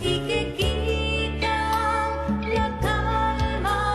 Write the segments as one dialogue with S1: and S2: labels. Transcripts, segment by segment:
S1: Y que quitan la calma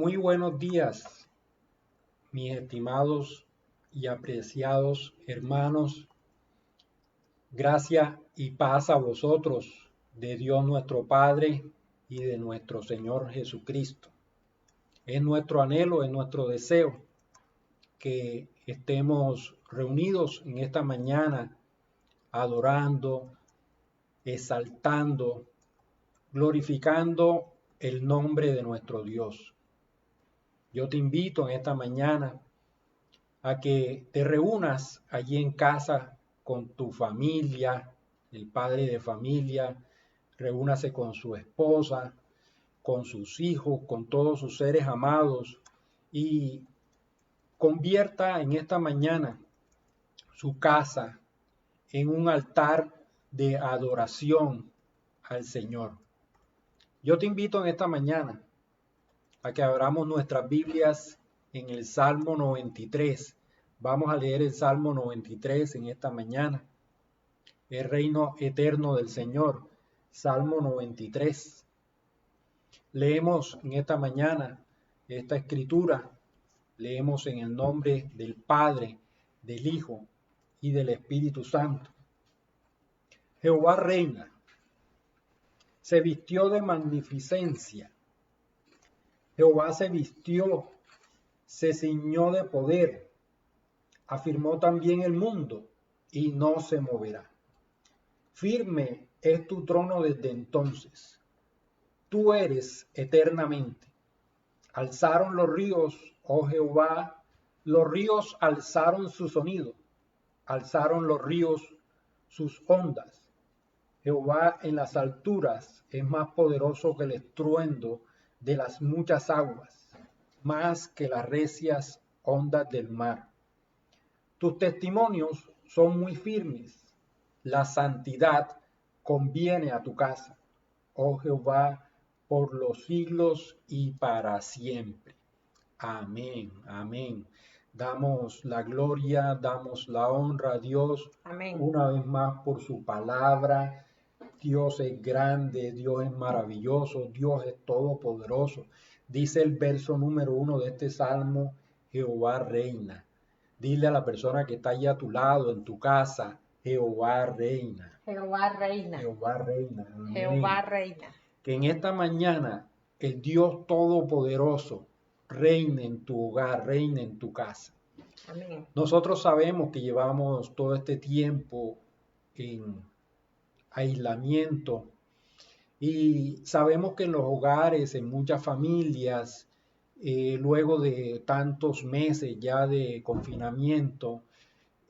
S1: Muy buenos días, mis estimados y apreciados hermanos. Gracia y paz a vosotros, de Dios nuestro Padre y de nuestro Señor Jesucristo. Es nuestro anhelo, es nuestro deseo que estemos reunidos en esta mañana adorando, exaltando, glorificando el nombre de nuestro Dios. Yo te invito en esta mañana a que te reúnas allí en casa con tu familia, el padre de familia, reúnase con su esposa, con sus hijos, con todos sus seres amados y convierta en esta mañana su casa en un altar de adoración al Señor. Yo te invito en esta mañana a que abramos nuestras Biblias en el Salmo 93. Vamos a leer el Salmo 93 en esta mañana. El reino eterno del Señor. Salmo 93. Leemos en esta mañana esta escritura. Leemos en el nombre del Padre, del Hijo y del Espíritu Santo. Jehová reina. Se vistió de magnificencia. Jehová se vistió, se ciñó de poder, afirmó también el mundo y no se moverá. Firme es tu trono desde entonces. Tú eres eternamente. Alzaron los ríos, oh Jehová, los ríos alzaron su sonido, alzaron los ríos sus ondas. Jehová en las alturas es más poderoso que el estruendo de las muchas aguas, más que las recias ondas del mar. Tus testimonios son muy firmes, la santidad conviene a tu casa, oh Jehová, por los siglos y para siempre. Amén, amén. Damos la gloria, damos la honra a Dios.
S2: Amén.
S1: Una vez más por su palabra. Dios es grande, Dios es maravilloso, Dios es todopoderoso. Dice el verso número 1 de este salmo, Jehová reina. Dile a la persona que está allí a tu lado, en tu casa, Jehová reina.
S2: Jehová reina.
S1: Jehová reina. Amén.
S2: Jehová reina.
S1: Que en esta mañana el Dios todopoderoso reine en tu hogar, reine en tu casa.
S2: Amén.
S1: Nosotros sabemos que llevamos todo este tiempo en aislamiento y sabemos que en los hogares, en muchas familias, luego de tantos meses ya de confinamiento,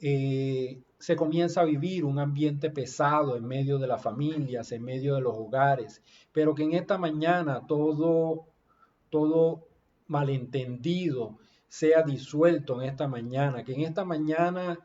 S1: se comienza a vivir un ambiente pesado en medio de las familias, en medio de los hogares, pero que en esta mañana todo malentendido sea disuelto en esta mañana, que en esta mañana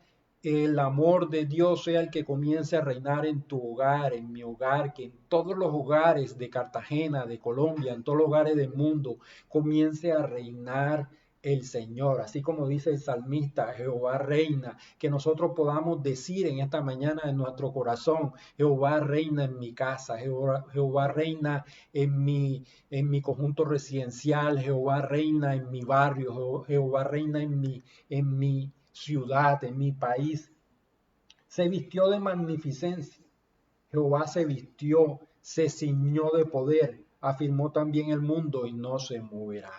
S1: el amor de Dios sea el que comience a reinar en tu hogar, en mi hogar, que en todos los hogares de Cartagena, de Colombia, en todos los hogares del mundo, comience a reinar el Señor, así como dice el salmista, Jehová reina, que nosotros podamos decir en esta mañana en nuestro corazón, Jehová reina en mi casa, Jehová reina en mi conjunto residencial, Jehová reina en mi barrio, Jehová reina en mi ciudad, en mi país. Se vistió de magnificencia, Jehová se vistió, se ciñó de poder, afirmó también el mundo y no se moverá.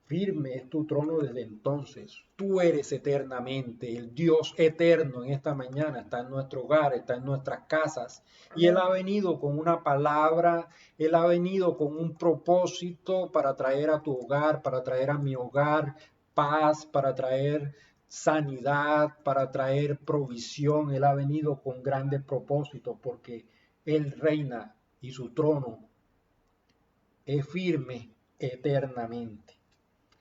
S1: Firme es tu trono desde entonces. Tú eres eternamente. El Dios eterno en esta mañana está en nuestro hogar, está en nuestras casas. Y Él ha venido con una palabra, Él ha venido con un propósito para traer a tu hogar, para traer a mi hogar paz, para traer sanidad, para traer provisión. Él ha venido con grandes propósitos porque Él reina y su trono es firme eternamente.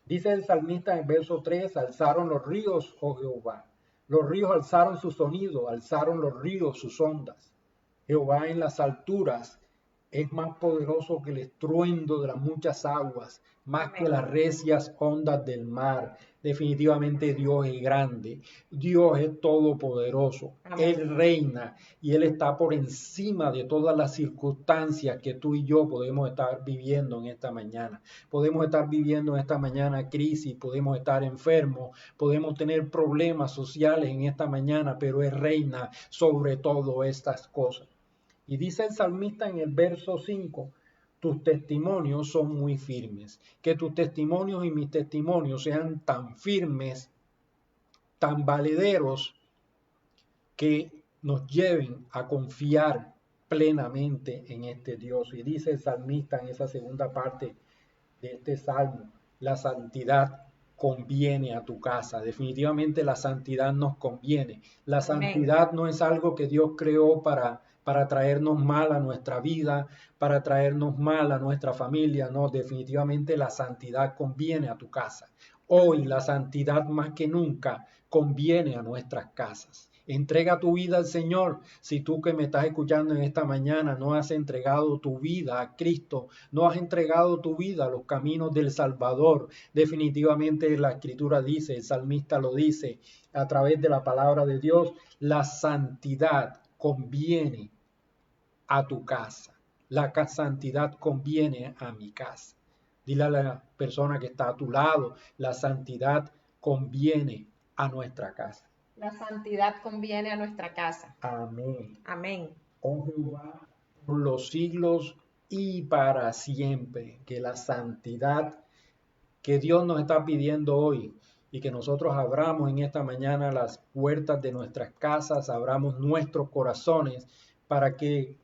S1: Dice el salmista en el verso 3, alzaron los ríos, oh Jehová. Los ríos alzaron su sonido, alzaron los ríos sus ondas. Jehová en las alturas es más poderoso que el estruendo de las muchas aguas, más que las recias ondas del mar. Definitivamente Dios es grande, Dios es todopoderoso,
S2: Amén.
S1: Él reina y Él está por encima de todas las circunstancias que tú y yo podemos estar viviendo en esta mañana. Podemos estar viviendo en esta mañana crisis, podemos estar enfermos, podemos tener problemas sociales en esta mañana, pero Él reina sobre todas estas cosas. Y dice el salmista en el verso 5, tus testimonios son muy firmes. Que tus testimonios y mis testimonios sean tan firmes, tan valederos, que nos lleven a confiar plenamente en este Dios. Y dice el salmista en esa segunda parte de este salmo, la santidad conviene a tu casa. Definitivamente la santidad nos conviene. La
S2: Amén.
S1: santidad no es algo que Dios creó para traernos mal a nuestra vida, para traernos mal a nuestra familia. No, definitivamente la santidad conviene a tu casa. Hoy la santidad más que nunca conviene a nuestras casas. Entrega tu vida al Señor. Si tú que me estás escuchando en esta mañana no has entregado tu vida a Cristo, no has entregado tu vida a los caminos del Salvador, definitivamente la Escritura dice, el salmista lo dice a través de la palabra de Dios, la santidad conviene a tu casa. La santidad conviene a mi casa. Dile a la persona que está a tu lado, la santidad conviene a nuestra casa.
S2: La santidad conviene a nuestra casa.
S1: Amén.
S2: Amén.
S1: Oh Jehová, por los siglos y para siempre, que la santidad que Dios nos está pidiendo hoy y que nosotros abramos en esta mañana las puertas de nuestras casas, abramos nuestros corazones para que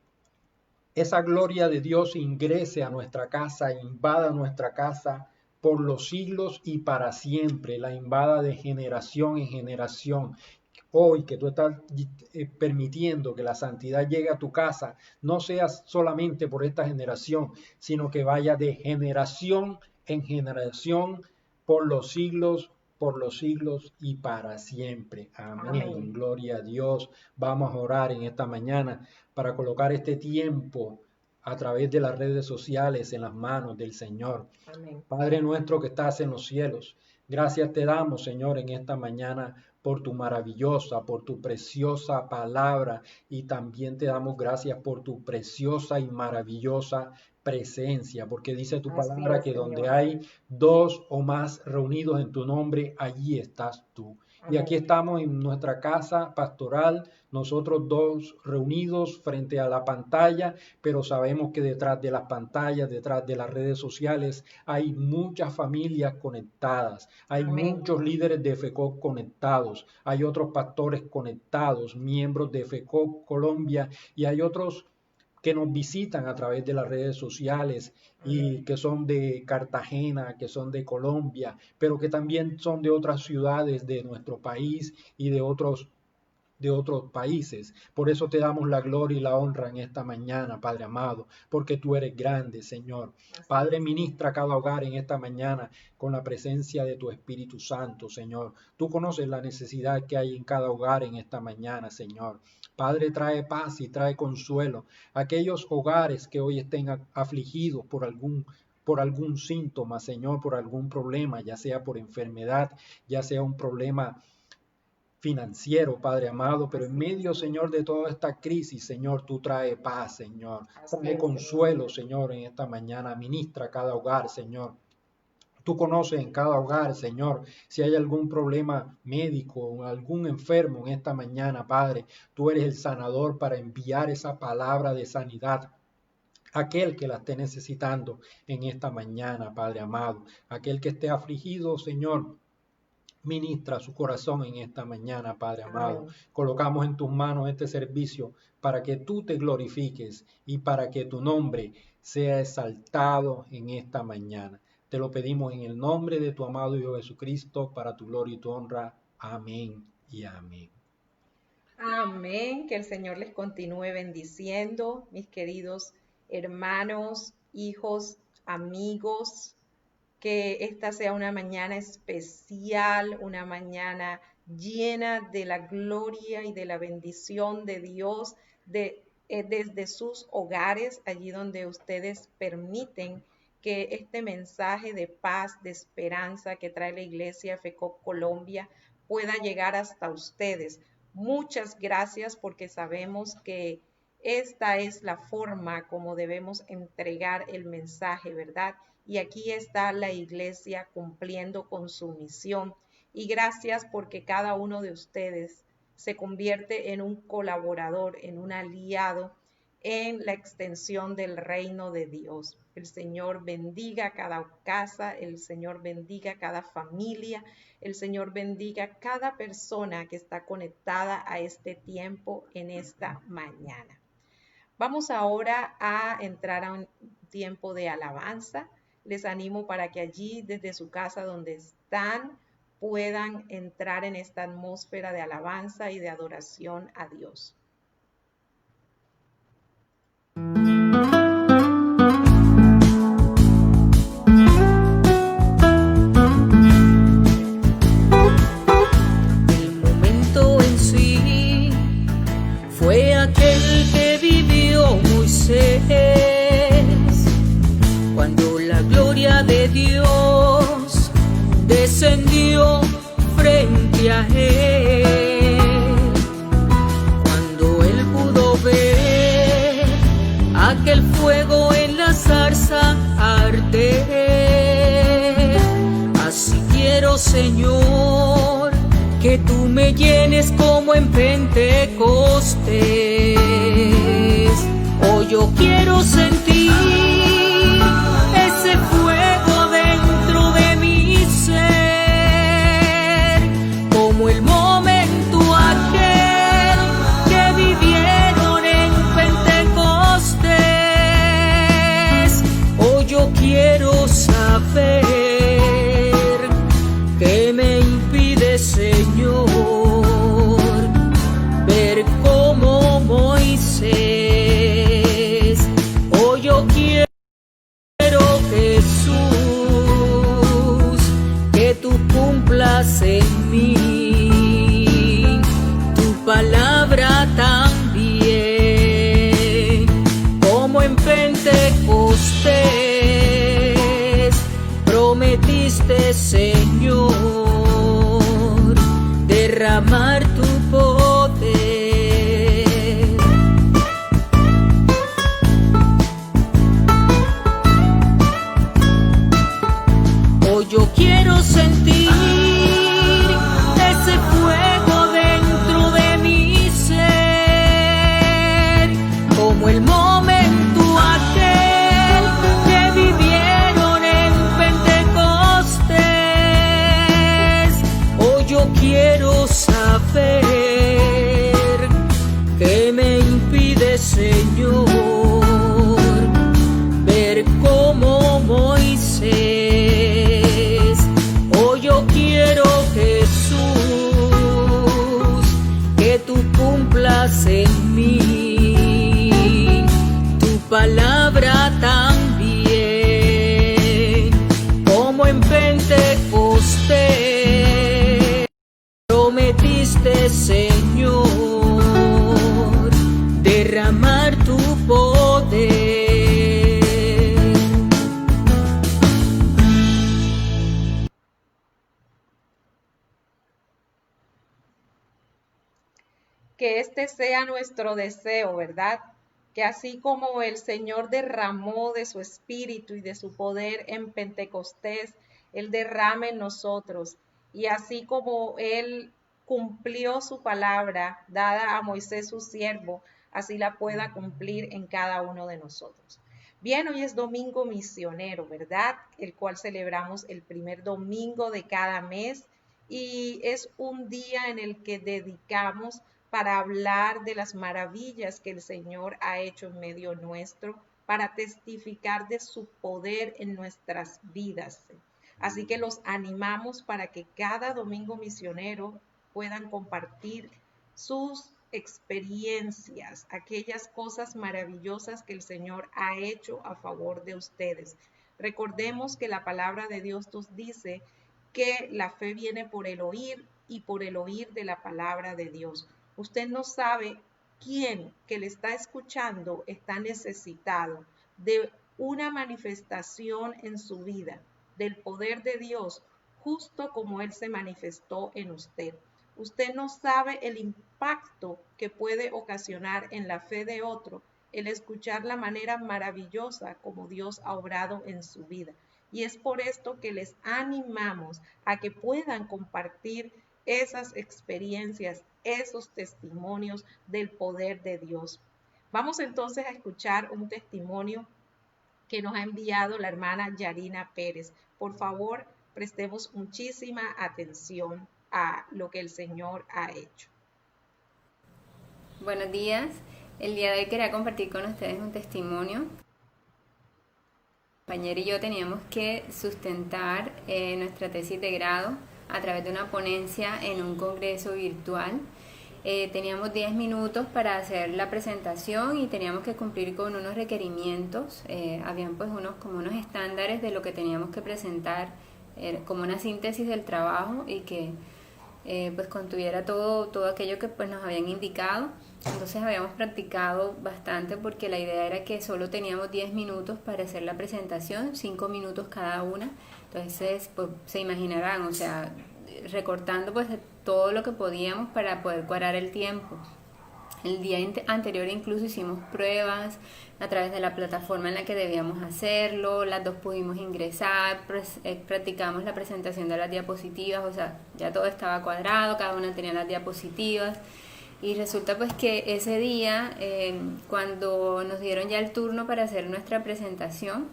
S1: esa gloria de Dios ingrese a nuestra casa, invada nuestra casa por los siglos y para siempre, la invada de generación en generación. Hoy que tú estás permitiendo que la santidad llegue a tu casa, no seas solamente por esta generación, sino que vaya de generación en generación por los siglos y para siempre. Amén.
S2: Amén.
S1: Gloria a Dios. Vamos a orar en esta mañana para colocar este tiempo a través de las redes sociales en las manos del Señor.
S2: Amén.
S1: Padre nuestro que estás en los cielos, gracias te damos, Señor, en esta mañana por tu maravillosa, por tu preciosa palabra y también te damos gracias por tu preciosa y maravillosa presencia, porque dice tu
S2: Así
S1: palabra
S2: es,
S1: que donde
S2: Señor.
S1: hay dos o más reunidos en tu nombre, allí estás tú. Y aquí
S2: Amén.
S1: estamos en nuestra casa pastoral, nosotros dos reunidos frente a la pantalla, pero sabemos que detrás de las pantallas, detrás de las redes sociales, hay muchas familias conectadas, hay
S2: Amén.
S1: muchos líderes de FECOP conectados, hay otros pastores conectados, miembros de FECOP Colombia, y hay otros que nos visitan a través de las redes sociales y que son de Cartagena, que son de Colombia, pero que también son de otras ciudades de nuestro país y de otros países. Por eso te damos la gloria y la honra en esta mañana, Padre amado, porque tú eres grande, Señor. Padre, ministra cada hogar en esta mañana con la presencia de tu Espíritu Santo, Señor. Tú conoces la necesidad que hay en cada hogar en esta mañana, Señor. Padre, trae paz y trae consuelo a aquellos hogares que hoy estén afligidos por algún síntoma, Señor, por algún problema, ya sea por enfermedad, ya sea un problema financiero, Padre amado, pero en medio, Señor, de toda esta crisis, Señor, tú trae paz, Señor, trae consuelo, Señor, en esta mañana, ministra cada hogar, Señor. Tú conoces en cada hogar, Señor, si hay algún problema médico o algún enfermo en esta mañana, Padre, tú eres el sanador para enviar esa palabra de sanidad aquel que la esté necesitando en esta mañana, Padre amado, aquel que esté afligido, Señor, ministra su corazón en esta mañana, Padre amado.
S2: Amén.
S1: Colocamos en tus manos este servicio para que tú te glorifiques y para que tu nombre sea exaltado en esta mañana. Te lo pedimos en el nombre de tu amado Hijo Jesucristo, para tu gloria y tu honra. Amén y amén.
S2: Amén. Que el Señor les continúe bendiciendo, mis queridos hermanos, hijos, amigos. Que esta sea una mañana especial, una mañana llena de la gloria y de la bendición de Dios desde sus hogares, allí donde ustedes permiten que este mensaje de paz, de esperanza que trae la Iglesia FECOP Colombia pueda llegar hasta ustedes. Muchas gracias porque sabemos que esta es la forma como debemos entregar el mensaje, ¿verdad? Y aquí está la Iglesia cumpliendo con su misión. Y gracias porque cada uno de ustedes se convierte en un colaborador, en un aliado en la extensión del reino de Dios. El Señor bendiga cada casa, el Señor bendiga cada familia, el Señor bendiga cada persona que está conectada a este tiempo en esta mañana. Vamos ahora a entrar a un tiempo de alabanza. Les animo para que allí, desde su casa donde están, puedan entrar en esta atmósfera de alabanza y de adoración a Dios.
S3: El momento en sí fue aquel que vivió Moisés, cuando la gloria de Dios descendió frente a él, cuando él pudo ver aquel fuego en la zarza arder. Así quiero, Señor, que tú me llenes como en Pentecostés. Hoy yo quiero sentir ese fuego dentro de mi ser, como el momento aquel que vivieron en Pentecostés. Hoy yo quiero saber qué me impide, Señor, ver como Moisés. Hoy yo quiero, Jesús, que tú cumplas en mí tu palabra también, como en Pentecostés prometiste, Señor, derramar tu poder. Hoy yo quiero sentir ese fuego dentro de mi ser, como el momento aquel que vivieron en Pentecostés. Hoy yo quiero saber qué me impide, Señor, ver como Moisés. Hoy yo quiero, Jesús, que tú cumplas en mí tu palabra también, como en Pentecostés prometiste, Señor, derramar tu poder.
S2: Que este sea nuestro deseo, ¿verdad? Que así como el Señor derramó de su espíritu y de su poder en Pentecostés, Él derrame en nosotros. Y así como Él cumplió su palabra dada a Moisés su siervo, así la pueda cumplir en cada uno de nosotros. Bien, hoy es domingo misionero, ¿verdad? El cual celebramos el primer domingo de cada mes y es un día en el que dedicamos para hablar de las maravillas que el Señor ha hecho en medio nuestro, para testificar de su poder en nuestras vidas. Así que los animamos para que cada domingo misionero puedan compartir sus experiencias, aquellas cosas maravillosas que el Señor ha hecho a favor de ustedes. Recordemos que la palabra de Dios nos dice que la fe viene por el oír y por el oír de la palabra de Dios. Usted no sabe quién que le está escuchando está necesitado de una manifestación en su vida del poder de Dios, justo como Él se manifestó en usted. Usted no sabe el impacto que puede ocasionar en la fe de otro el escuchar la manera maravillosa como Dios ha obrado en su vida. Y es por esto que les animamos a que puedan compartir esas experiencias, esos testimonios del poder de Dios. Vamos entonces a escuchar un testimonio que nos ha enviado la hermana Yarina Pérez. Por favor, prestemos muchísima atención a lo que el Señor ha hecho.
S4: Buenos días. El día de hoy quería compartir con ustedes un testimonio. Mi compañera y yo teníamos que sustentar nuestra tesis de grado a través de una ponencia en un congreso virtual. Teníamos 10 minutos para hacer la presentación y teníamos que cumplir con unos requerimientos. Habían pues unos estándares de lo que teníamos que presentar, como una síntesis del trabajo y que pues contuviera todo aquello que pues nos habían indicado. Entonces habíamos practicado bastante porque la idea era que solo teníamos 10 minutos para hacer la presentación, 5 minutos cada una. Entonces pues se imaginarán, o sea, recortando pues todo lo que podíamos para poder cuadrar el tiempo. El día anterior incluso hicimos pruebas a través de la plataforma en la que debíamos hacerlo, las dos pudimos ingresar, practicamos la presentación de las diapositivas, o sea, ya todo estaba cuadrado, cada una tenía las diapositivas. Y resulta pues que ese día, cuando nos dieron ya el turno para hacer nuestra presentación,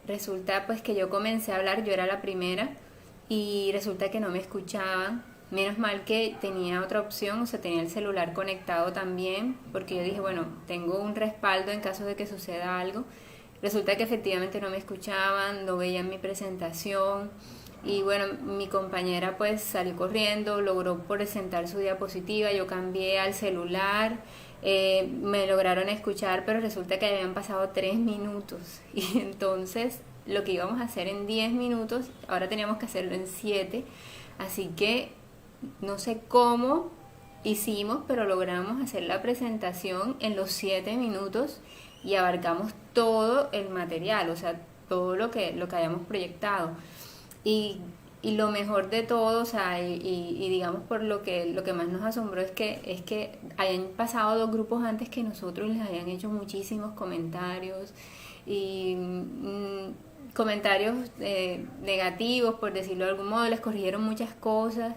S4: resulta pues que yo comencé a hablar, yo era la primera, y resulta que no me escuchaban. Menos mal que tenía otra opción, o sea, tenía el celular conectado también, porque yo dije, bueno, tengo un respaldo en caso de que suceda algo. Resulta que efectivamente no me escuchaban, no veían mi presentación. Y bueno, mi compañera pues salió corriendo, logró presentar su diapositiva, yo cambié al celular, me lograron escuchar, pero resulta que habían pasado 3 minutos. Y entonces lo que íbamos a hacer en 10 minutos, ahora teníamos que hacerlo en 7, así que no sé cómo hicimos, pero logramos hacer la presentación en los 7 minutos y abarcamos todo el material, o sea, todo lo que habíamos proyectado. Y lo mejor de todo, o sea, y digamos por lo que más nos asombró es que hayan pasado 2 grupos antes que nosotros, les habían hecho muchísimos comentarios y comentarios negativos, por decirlo de algún modo, les corrigieron muchas cosas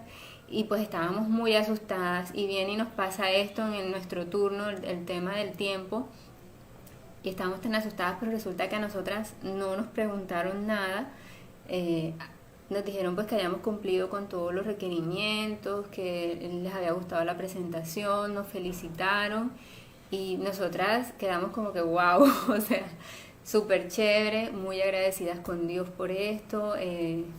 S4: y pues estábamos muy asustadas y viene y nos pasa esto en nuestro turno, el tema del tiempo, y estábamos tan asustadas, pero resulta que a nosotras no nos preguntaron nada. Nos dijeron pues que habíamos cumplido con todos los requerimientos, que les había gustado la presentación, nos felicitaron y nosotras quedamos como que wow, o sea, súper chévere, muy agradecidas con Dios por esto.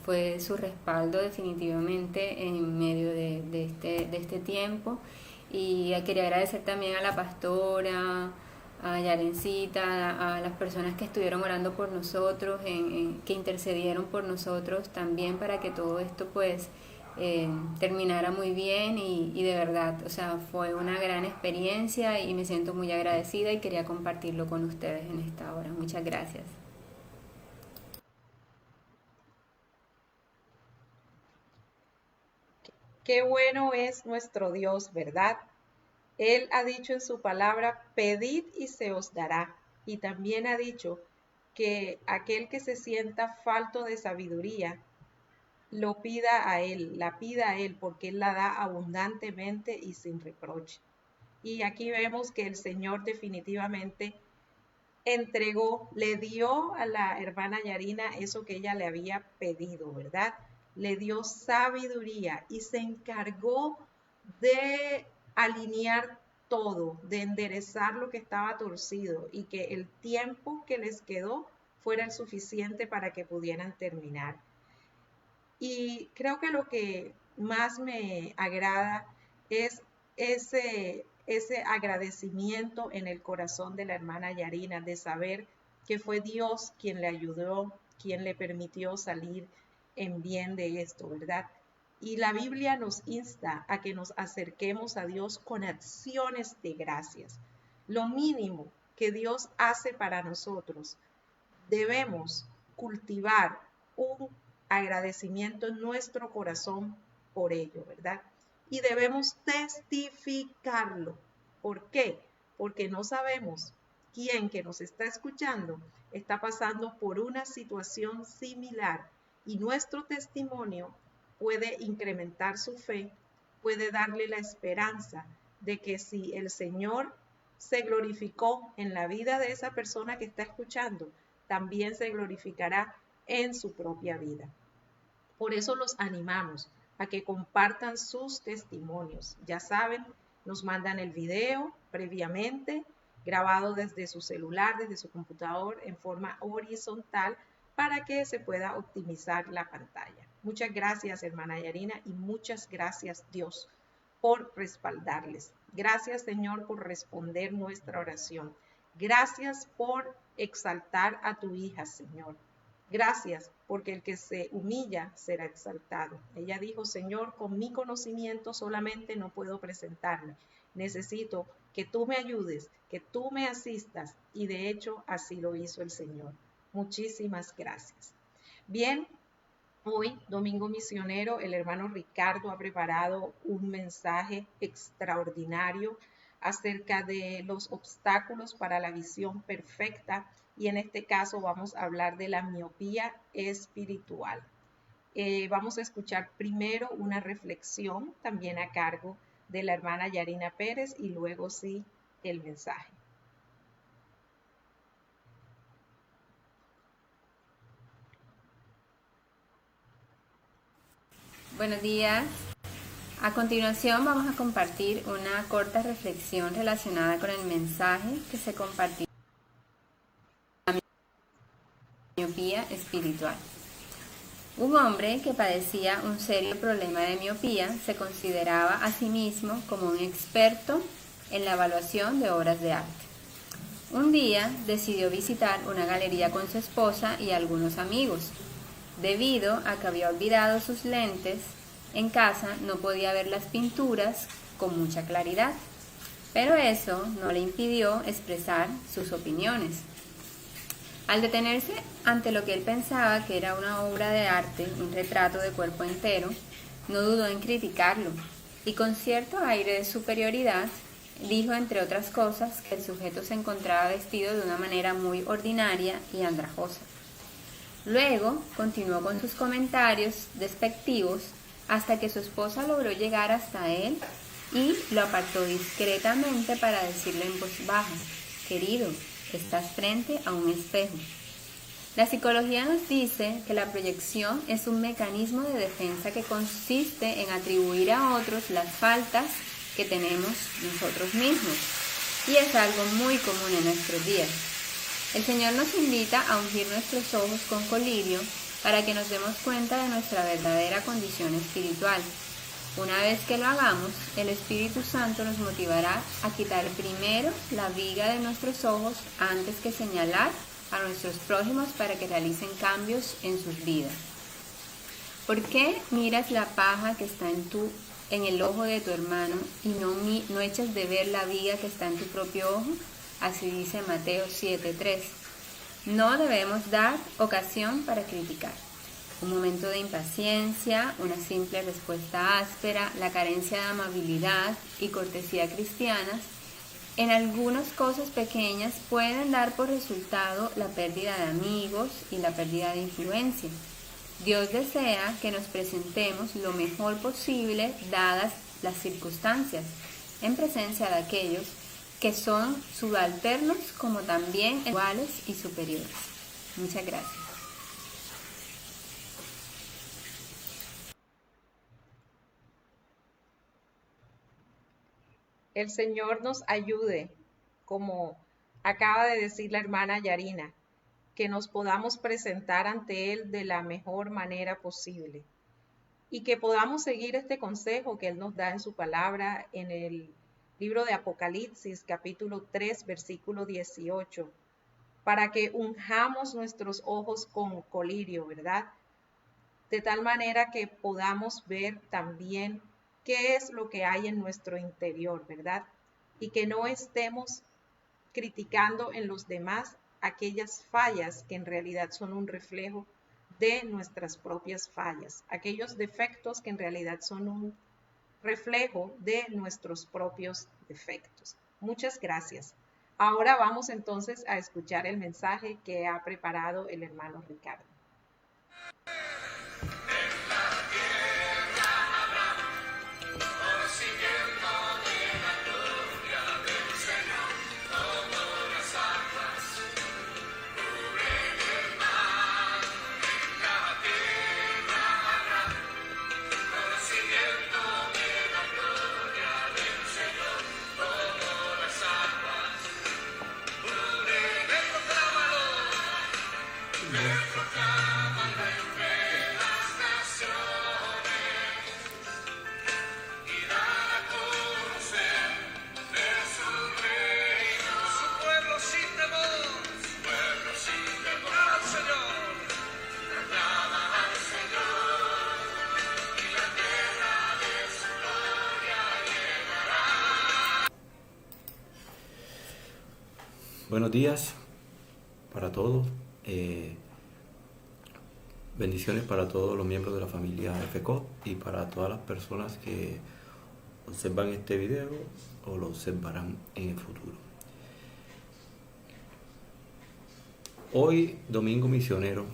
S4: Fue su respaldo definitivamente en medio de este tiempo. Y quería agradecer también a la pastora, a Yarencita, a las personas que estuvieron orando por nosotros, que intercedieron por nosotros también para que todo esto pues terminara muy bien y de verdad, o sea, fue una gran experiencia y me siento muy agradecida y quería compartirlo con ustedes en esta hora. Muchas gracias.
S2: Qué bueno es nuestro Dios, ¿verdad? Él ha dicho en su palabra, pedid y se os dará. Y también ha dicho que aquel que se sienta falto de sabiduría, lo pida a Él, la pida a Él, porque Él la da abundantemente y sin reproche. Y aquí vemos que el Señor definitivamente entregó, le dio a la hermana Yarina eso que ella le había pedido, ¿verdad? Le dio sabiduría y se encargó de alinear todo, de enderezar lo que estaba torcido y que el tiempo que les quedó fuera el suficiente para que pudieran terminar. Y creo que lo que más me agrada es ese agradecimiento en el corazón de la hermana Yarina, de saber que fue Dios quien le ayudó, quien le permitió salir en bien de esto, ¿verdad? Y la Biblia nos insta a que nos acerquemos a Dios con acciones de gracias. Lo mínimo que Dios hace para nosotros, debemos cultivar un agradecimiento en nuestro corazón por ello, ¿verdad? Y debemos testificarlo. ¿Por qué? Porque no sabemos quién que nos está escuchando está pasando por una situación similar y nuestro testimonio puede incrementar su fe, puede darle la esperanza de que si el Señor se glorificó en la vida de esa persona que está escuchando, también se glorificará en su propia vida. Por eso los animamos a que compartan sus testimonios. Ya saben, nos mandan el video previamente, grabado desde su celular, desde su computador, en forma horizontal, para que se pueda optimizar la pantalla. Muchas gracias, hermana Yarina, y muchas gracias, Dios, por respaldarles. Gracias, Señor, por responder nuestra oración. Gracias por exaltar a tu hija, Señor. Gracias, porque el que se humilla será exaltado. Ella dijo, Señor, con mi conocimiento solamente no puedo presentarme. Necesito que tú me ayudes, que tú me asistas. Y de hecho, así lo hizo el Señor. Muchísimas gracias. Bien, hoy, Domingo Misionero, el hermano Ricardo ha preparado un mensaje extraordinario acerca de los obstáculos para la visión perfecta y en este caso vamos a hablar de la miopía espiritual. Vamos a escuchar primero una reflexión también a cargo de la hermana Yarina Pérez y luego sí el mensaje.
S4: Buenos días. A continuación vamos a compartir una corta reflexión relacionada con el mensaje que se compartió de la miopía espiritual. Un hombre que padecía un serio problema de miopía se consideraba a sí mismo como un experto en la evaluación de obras de arte. Un día decidió visitar una galería con su esposa y algunos amigos. Debido a que había olvidado sus lentes en casa, no podía ver las pinturas con mucha claridad, pero eso no le impidió expresar sus opiniones. Al detenerse ante lo que él pensaba que era una obra de arte, un retrato de cuerpo entero, no dudó en criticarlo y con cierto aire de superioridad dijo, entre otras cosas, que el sujeto se encontraba vestido de una manera muy ordinaria y andrajosa. Luego continuó con sus comentarios despectivos hasta que su esposa logró llegar hasta él y lo apartó discretamente para decirle en voz baja, querido, estás frente a un espejo. La psicología nos dice que la proyección es un mecanismo de defensa que consiste en atribuir a otros las faltas que tenemos nosotros mismos y es algo muy común en nuestros días. El Señor nos invita a ungir nuestros ojos con colirio para que nos demos cuenta de nuestra verdadera condición espiritual. Una vez que lo hagamos, el Espíritu Santo nos motivará a quitar primero la viga de nuestros ojos antes que señalar a nuestros prójimos para que realicen cambios en sus vidas. ¿Por qué miras la paja que está en el ojo de tu hermano y no echas de ver la viga que está en tu propio ojo? Así dice Mateo 7:3. No debemos dar ocasión para criticar. Un momento de impaciencia, una simple respuesta áspera, la carencia de amabilidad y cortesía cristianas, en algunas cosas pequeñas pueden dar por resultado la pérdida de amigos y la pérdida de influencia. Dios desea que nos presentemos lo mejor posible dadas las circunstancias, en presencia de aquellos que son subalternos como también iguales y superiores. Muchas gracias.
S2: El Señor nos ayude, como acaba de decir la hermana Yarina, que nos podamos presentar ante Él de la mejor manera posible y que podamos seguir este consejo que Él nos da en su palabra en el libro de Apocalipsis, capítulo 3, versículo 18, para que unjamos nuestros ojos con colirio, ¿verdad? De tal manera que podamos ver también qué es lo que hay en nuestro interior, ¿verdad? Y que no estemos criticando en los demás aquellas fallas que en realidad son un reflejo de nuestras propias fallas, aquellos defectos que en realidad son un reflejo de nuestros propios defectos. Muchas gracias. Ahora vamos entonces a escuchar el mensaje que ha preparado el hermano Ricardo.
S5: Buenos días para todos, bendiciones para todos los miembros de la familia FECO y para todas las personas que observan este video o lo observarán en el futuro. Hoy, Domingo Misionero,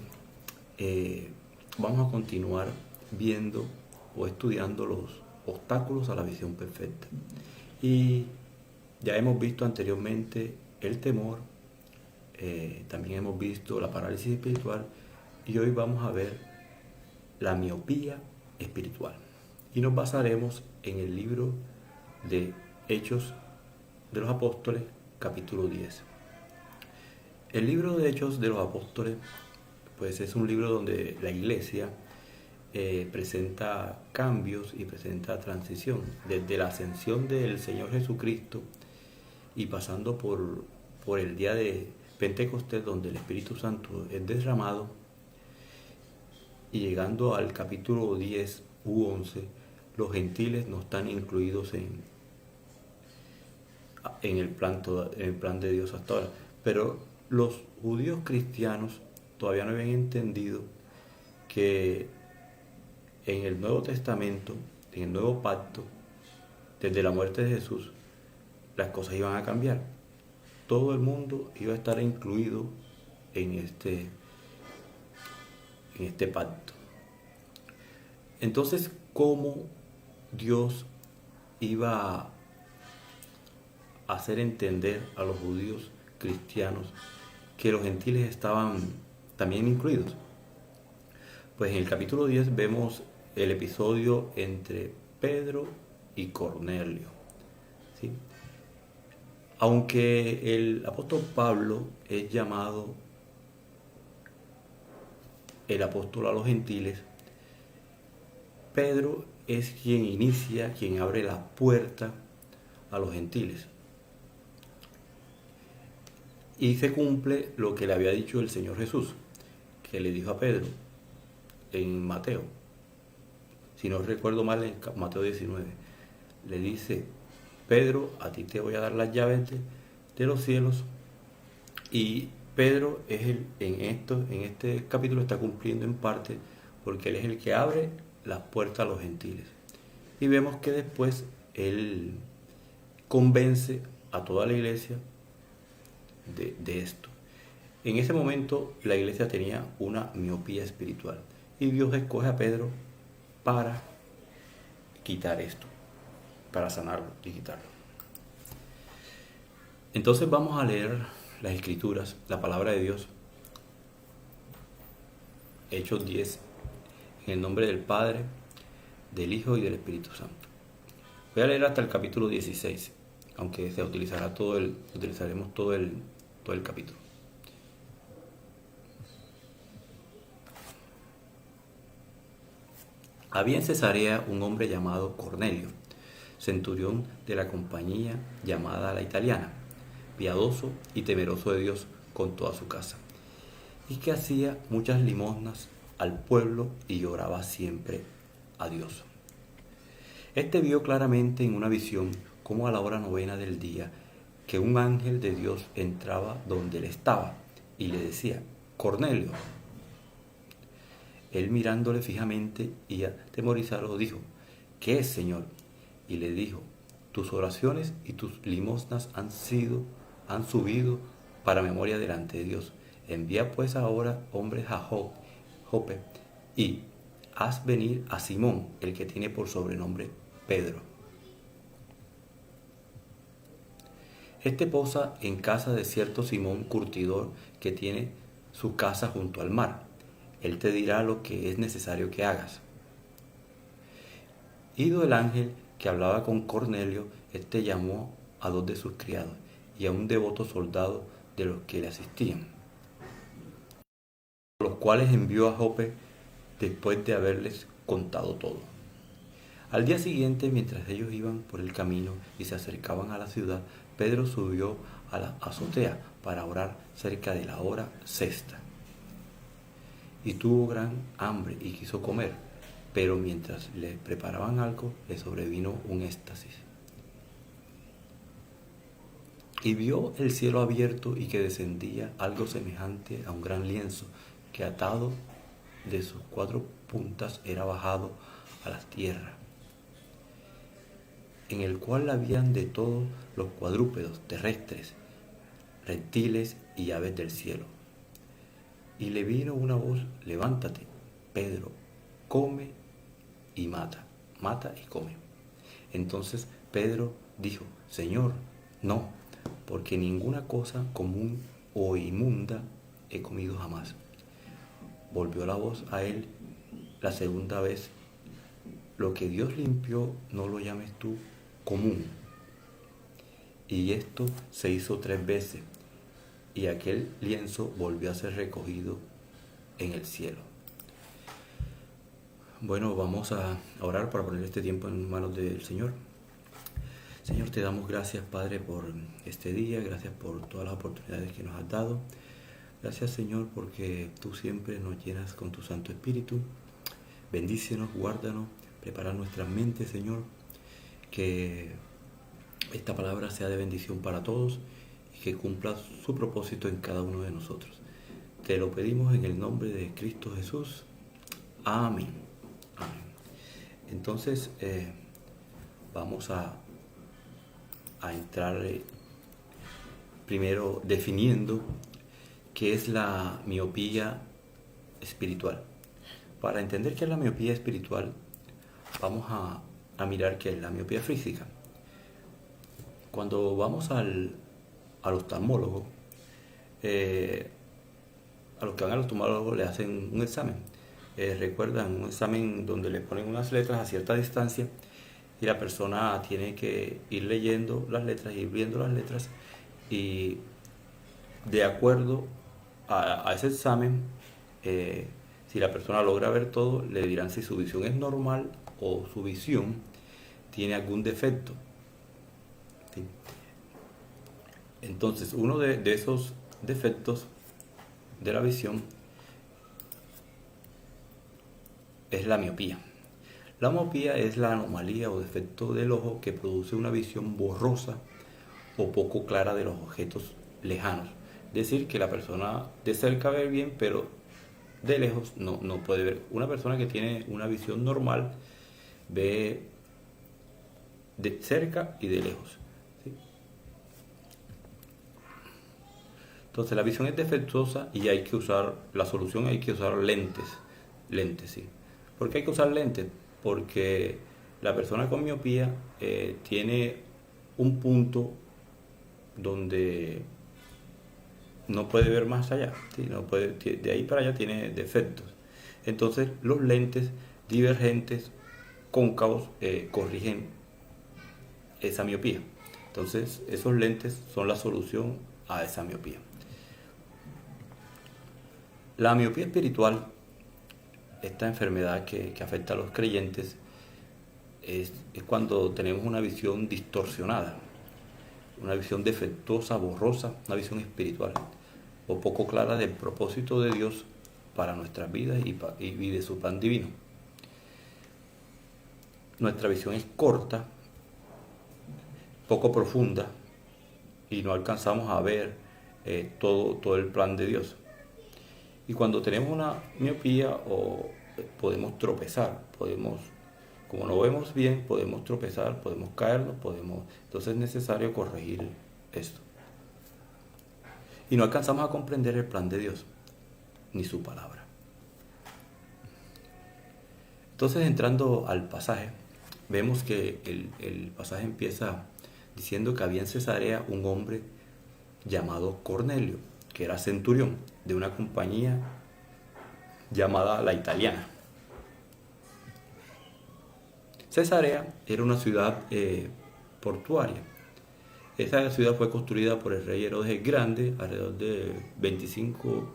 S5: vamos a continuar viendo o estudiando los obstáculos a la visión perfecta. Y ya hemos visto anteriormente el temor, también hemos visto la parálisis espiritual y hoy vamos a ver la miopía espiritual. Y nos basaremos en el libro de Hechos de los Apóstoles, capítulo 10. El libro de Hechos de los Apóstoles, pues es un libro donde la iglesia presenta cambios y presenta transición, desde la ascensión del Señor Jesucristo y pasando por el día de Pentecostés, donde el Espíritu Santo es derramado, y llegando al capítulo 10 u 11, los gentiles no están incluidos en el plan de Dios hasta ahora. Pero los judíos cristianos todavía no habían entendido que en el Nuevo Testamento, en el Nuevo Pacto, desde la muerte de Jesús, las cosas iban a cambiar. Todo el mundo iba a estar incluido en este pacto. Entonces, ¿cómo Dios iba a hacer entender a los judíos cristianos que los gentiles estaban también incluidos? Pues en el capítulo 10 vemos el episodio entre Pedro y Cornelio, ¿sí? Aunque el apóstol Pablo es llamado el apóstol a los gentiles, Pedro es quien inicia, quien abre la puerta a los gentiles. Y se cumple lo que le había dicho el Señor Jesús, que le dijo a Pedro en Mateo, si no recuerdo mal, en Mateo 19, le dice: Pedro, a ti te voy a dar las llaves de los cielos. Y Pedro es en este capítulo está cumpliendo en parte, porque él es el que abre las puertas a los gentiles. Y vemos que después él convence a toda la iglesia de esto. En ese momento la iglesia tenía una miopía espiritual y Dios escoge a Pedro para quitar esto, para sanarlo y quitarlo. Entonces vamos a leer las escrituras, la palabra de Dios. Hechos 10, en el nombre del Padre, del Hijo y del Espíritu Santo. Voy a leer hasta el capítulo 16, aunque se utilizaremos todo el capítulo. Había en Cesarea un hombre llamado Cornelio, centurión de la compañía llamada La Italiana, piadoso y temeroso de Dios con toda su casa, y que hacía muchas limosnas al pueblo y oraba siempre a Dios. Este vio claramente en una visión cómo a la hora 9 del día que un ángel de Dios entraba donde él estaba y le decía: Cornelio. Él, mirándole fijamente y atemorizado, dijo: ¿Qué es, Señor? Y le dijo: tus oraciones y tus limosnas han subido para memoria delante de Dios. Envía pues ahora hombres a Jope y haz venir a Simón, el que tiene por sobrenombre Pedro. Este posa en casa de cierto Simón curtidor, que tiene su casa junto al mar. Él te dirá lo que es necesario que hagas. Ido el ángel que hablaba con Cornelio, éste llamó a 2 de sus criados y a un devoto soldado de los que le asistían, los cuales envió a Jope después de haberles contado todo. Al día siguiente, mientras ellos iban por el camino y se acercaban a la ciudad, Pedro subió a la azotea para orar cerca de la hora sexta. Y tuvo gran hambre y quiso comer, pero mientras le preparaban algo, le sobrevino un éxtasis. Y vio el cielo abierto y que descendía algo semejante a un gran lienzo, que atado de sus 4 puntas era bajado a la tierra, en el cual habían de todos los cuadrúpedos terrestres, reptiles y aves del cielo. Y le vino una voz: levántate, Pedro, come y mata y come. Entonces Pedro dijo: Señor, no, porque ninguna cosa común o inmunda he comido jamás. Volvió la voz a él la segunda vez: lo que Dios limpió, no lo llames tú común. Y esto se hizo 3 veces, y aquel lienzo volvió a ser recogido en el cielo. Bueno, vamos a orar para poner este tiempo en manos del Señor. Señor, te damos gracias, Padre, por este día, gracias por todas las oportunidades que nos has dado. Gracias, Señor, porque tú siempre nos llenas con tu Santo Espíritu. Bendícenos, guárdanos, prepara nuestras mentes, Señor, que esta palabra sea de bendición para todos y que cumpla su propósito en cada uno de nosotros. Te lo pedimos en el nombre de Cristo Jesús. Amén. Amén. Entonces, vamos a entrar primero definiendo qué es la miopía espiritual. Para entender qué es la miopía espiritual, vamos a mirar qué es la miopía física. Cuando vamos al oftalmólogo, a los que van al oftalmólogo le hacen un examen. Recuerdan, un examen donde le ponen unas letras a cierta distancia y la persona tiene que ir leyendo las letras, ir viendo las letras, y de acuerdo a ese examen, si la persona logra ver todo, le dirán si su visión es normal o su visión tiene algún defecto. ¿Sí? Entonces, uno de esos defectos de la visión es la miopía. La miopía es la anomalía o defecto del ojo que produce una visión borrosa o poco clara de los objetos lejanos. Es decir, que la persona de cerca ve bien, pero de lejos no puede ver. Una persona que tiene una visión normal ve de cerca y de lejos. ¿Sí? Entonces la visión es defectuosa y hay que usar, la solución hay que usar lentes, ¿sí? ¿Por qué hay que usar lentes? Porque la persona con miopía tiene un punto donde no puede ver más allá, ¿sí? No puede, de ahí para allá tiene defectos. Entonces los lentes divergentes cóncavos corrigen esa miopía. Entonces esos lentes son la solución a esa miopía. La miopía espiritual, esta enfermedad que afecta a los creyentes, es cuando tenemos una visión distorsionada, una visión defectuosa, borrosa, una visión espiritual o poco clara del propósito de Dios para nuestras vidas y de su plan divino. Nuestra visión es corta, poco profunda y no alcanzamos a ver todo el plan de Dios. Y cuando tenemos una miopía podemos tropezar, como no vemos bien, podemos tropezar, podemos caernos, entonces es necesario corregir esto. Y no alcanzamos a comprender el plan de Dios, ni su palabra. Entonces, entrando al pasaje, vemos que el pasaje empieza diciendo que había en Cesarea un hombre llamado Cornelio, que era centurión de una compañía llamada La Italiana. Cesarea era una ciudad portuaria. Esa ciudad fue construida por el rey Herodes el Grande alrededor de 25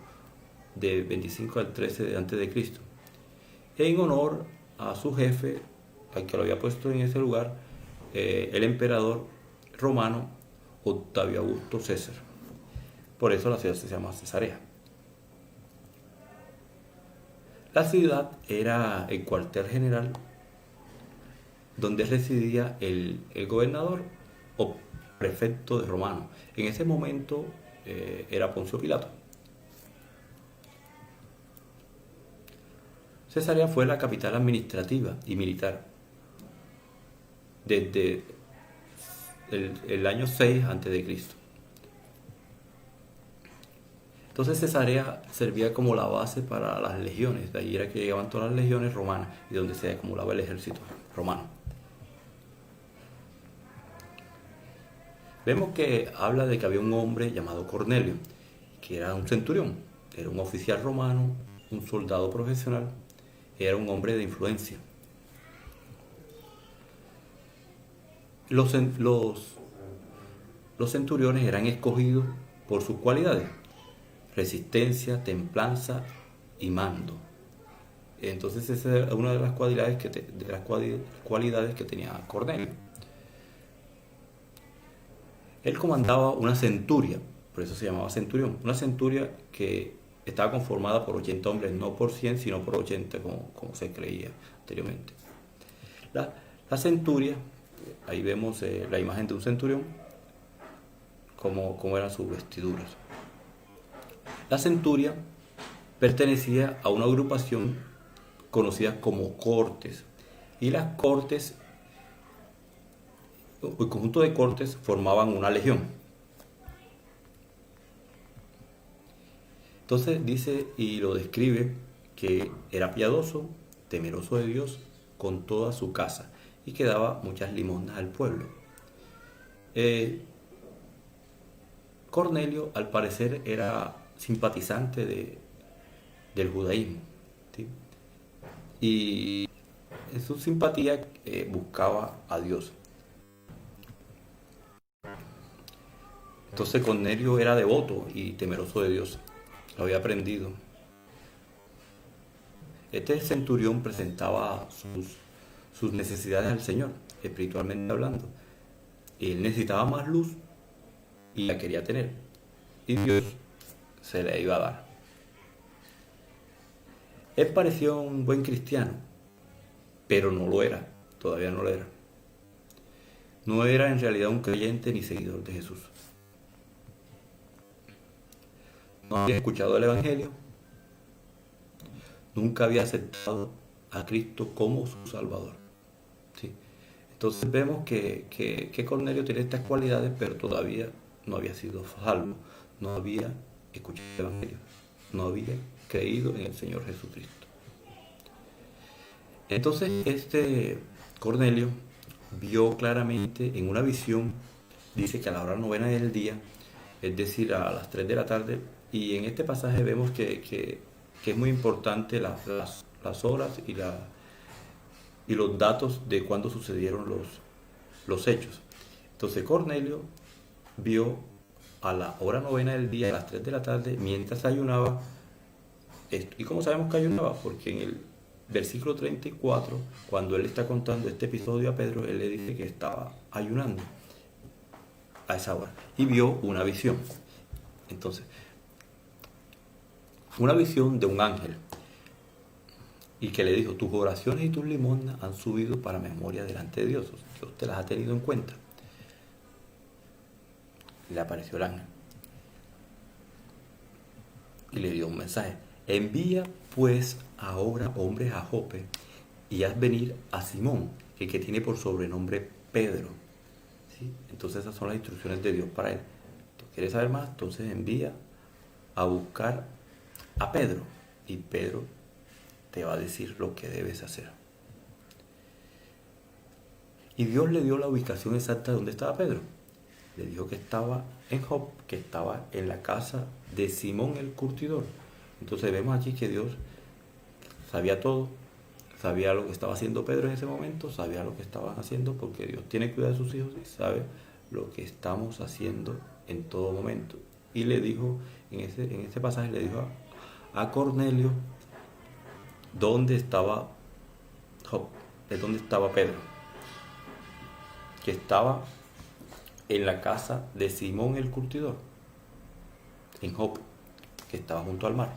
S5: al 13 de antes de Cristo, en honor a su jefe, al que lo había puesto en ese lugar, el emperador romano Octavio Augusto César. Por eso la ciudad se llama Cesarea. La ciudad era el cuartel general donde residía el gobernador o prefecto de romano. En ese momento era Poncio Pilato. Cesarea fue la capital administrativa y militar desde el año 6 a.C. Entonces Cesarea servía como la base para las legiones. De ahí era que llegaban todas las legiones romanas y donde se acumulaba el ejército romano. Vemos que habla de que había un hombre llamado Cornelio, que era un centurión, era un oficial romano, un soldado profesional, era un hombre de influencia. Los centuriones eran escogidos por sus cualidades: resistencia, templanza y mando. Entonces esa es una de las cualidades que tenía Cornelio. Él comandaba una centuria, por eso se llamaba centurión, una centuria que estaba conformada por 80 hombres, no por 100, sino por 80, como se creía anteriormente. La centuria, ahí vemos la imagen de un centurión, cómo eran sus vestiduras. La centuria pertenecía a una agrupación conocida como cortes, y las cortes, el conjunto de cortes, formaban una legión. Entonces dice y lo describe que era piadoso, temeroso de Dios con toda su casa, y que daba muchas limosnas al pueblo. Cornelio, al parecer, era simpatizante del judaísmo, ¿sí? Y en su simpatía buscaba a Dios. Entonces Cornelio era devoto y temeroso de Dios, lo había aprendido. Este centurión presentaba sus necesidades al Señor, espiritualmente hablando. Él necesitaba más luz y la quería tener, y Dios se la iba a dar. Él parecía un buen cristiano, pero no lo era, todavía no lo era. No era en realidad un creyente ni seguidor de Jesús. No había escuchado el Evangelio, nunca había aceptado a Cristo como su Salvador. ¿Sí? Entonces vemos que Cornelio tiene estas cualidades, pero todavía no había sido salvo, no había escuchado el Evangelio, no había creído en el Señor Jesucristo. Entonces este Cornelio vio claramente en una visión, dice que a la hora novena del día, es decir, a las 3 de la tarde, y en este pasaje vemos que es muy importante las horas y los datos de cuándo sucedieron los hechos. Entonces Cornelio vio a la hora novena del día, a las 3 de la tarde, mientras ayunaba. ¿Y cómo sabemos que ayunaba? Porque en el versículo 34, cuando él está contando este episodio a Pedro, él le dice que estaba ayunando a esa hora y vio una visión. Entonces, una visión de un ángel, y que le dijo: tus oraciones y tus limosnas han subido para memoria delante de Dios. Dios te las ha tenido en cuenta. le apareció el ángel y le dio un mensaje: envía pues ahora hombres a Jope y haz venir a Simón, que tiene por sobrenombre Pedro. ¿Sí? Entonces esas son las instrucciones de Dios para él. ¿Tú quieres saber más? Entonces envía a buscar a Pedro y Pedro te va a decir lo que debes hacer. Y Dios le dio la ubicación exacta de donde estaba Pedro. Le dijo que estaba en Jope, que estaba en la casa de Simón el curtidor. Entonces vemos aquí que Dios sabía todo, sabía lo que estaba haciendo Pedro en ese momento, sabía lo que estaban haciendo, porque Dios tiene cuidado de sus hijos y sabe lo que estamos haciendo en todo momento. Y le dijo, en este pasaje le dijo a Cornelio dónde estaba Jope, dónde estaba Pedro, que estaba en la casa de Simón el curtidor, en Jope, que estaba junto al mar.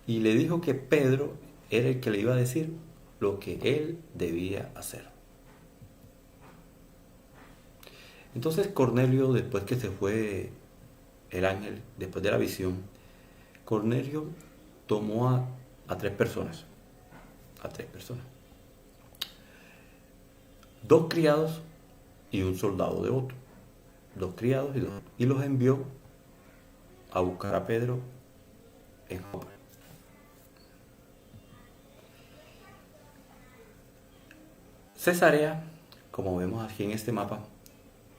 S5: Y le dijo que Pedro era el que le iba a decir lo que él debía hacer. Entonces Cornelio, después que se fue el ángel, después de la visión, Cornelio tomó a tres personas. Dos criados y un soldado devoto. Dos criados y dos. Y los envió a buscar a Pedro en Jope. Cesarea, como vemos aquí en este mapa,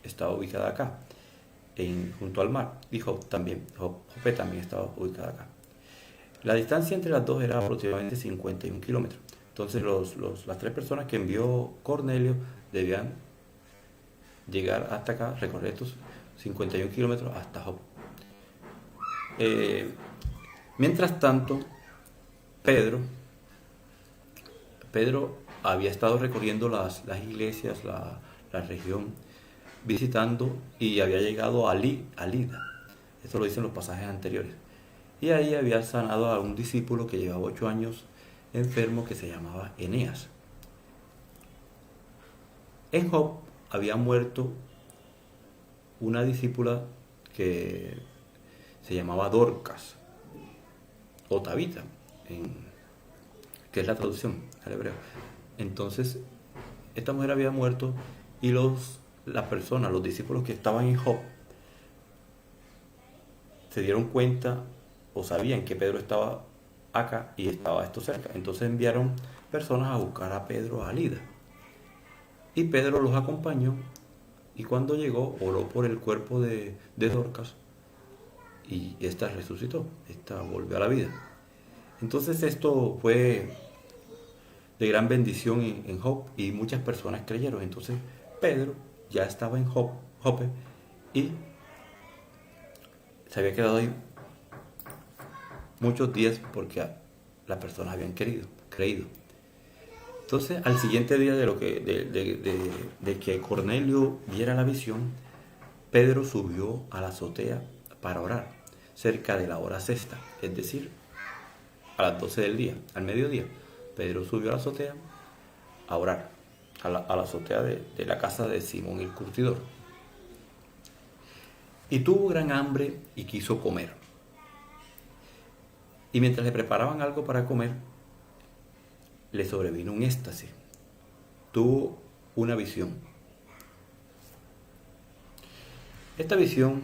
S5: estaba ubicada acá, junto al mar. Y Jope también estaba ubicada acá. La distancia entre las dos era aproximadamente 51 kilómetros. Entonces las tres personas que envió Cornelio debían llegar hasta acá, recorrer estos 51 kilómetros hasta Jope. Mientras tanto, Pedro había estado recorriendo las iglesias, la región, visitando, y había llegado a Lida. Esto lo dicen los pasajes anteriores. Y ahí había sanado a un discípulo que llevaba 8 años enfermo, que se llamaba Eneas. En Jope había muerto una discípula que se llamaba Dorcas o Tabita, que es la traducción al hebreo. Entonces esta mujer había muerto y los discípulos que estaban en Jope, se dieron cuenta o sabían que Pedro estaba acá y estaba esto cerca. Entonces enviaron personas a buscar a Pedro a Lida. Y Pedro los acompañó, y cuando llegó oró por el cuerpo de Dorcas, y esta resucitó, esta volvió a la vida. Entonces esto fue de gran bendición en Jope, y muchas personas creyeron. Entonces Pedro ya estaba en Jope y se había quedado ahí muchos días porque las personas habían creído. Entonces, al siguiente día de que Cornelio viera la visión, Pedro subió a la azotea para orar, cerca de la hora sexta, es decir, a las 12 del día, al mediodía. Pedro subió a la azotea a orar, a la azotea de la casa de Simón el curtidor. Y tuvo gran hambre y quiso comer. Y mientras le preparaban algo para comer, le sobrevino un éxtasis. Tuvo una visión. Esta visión,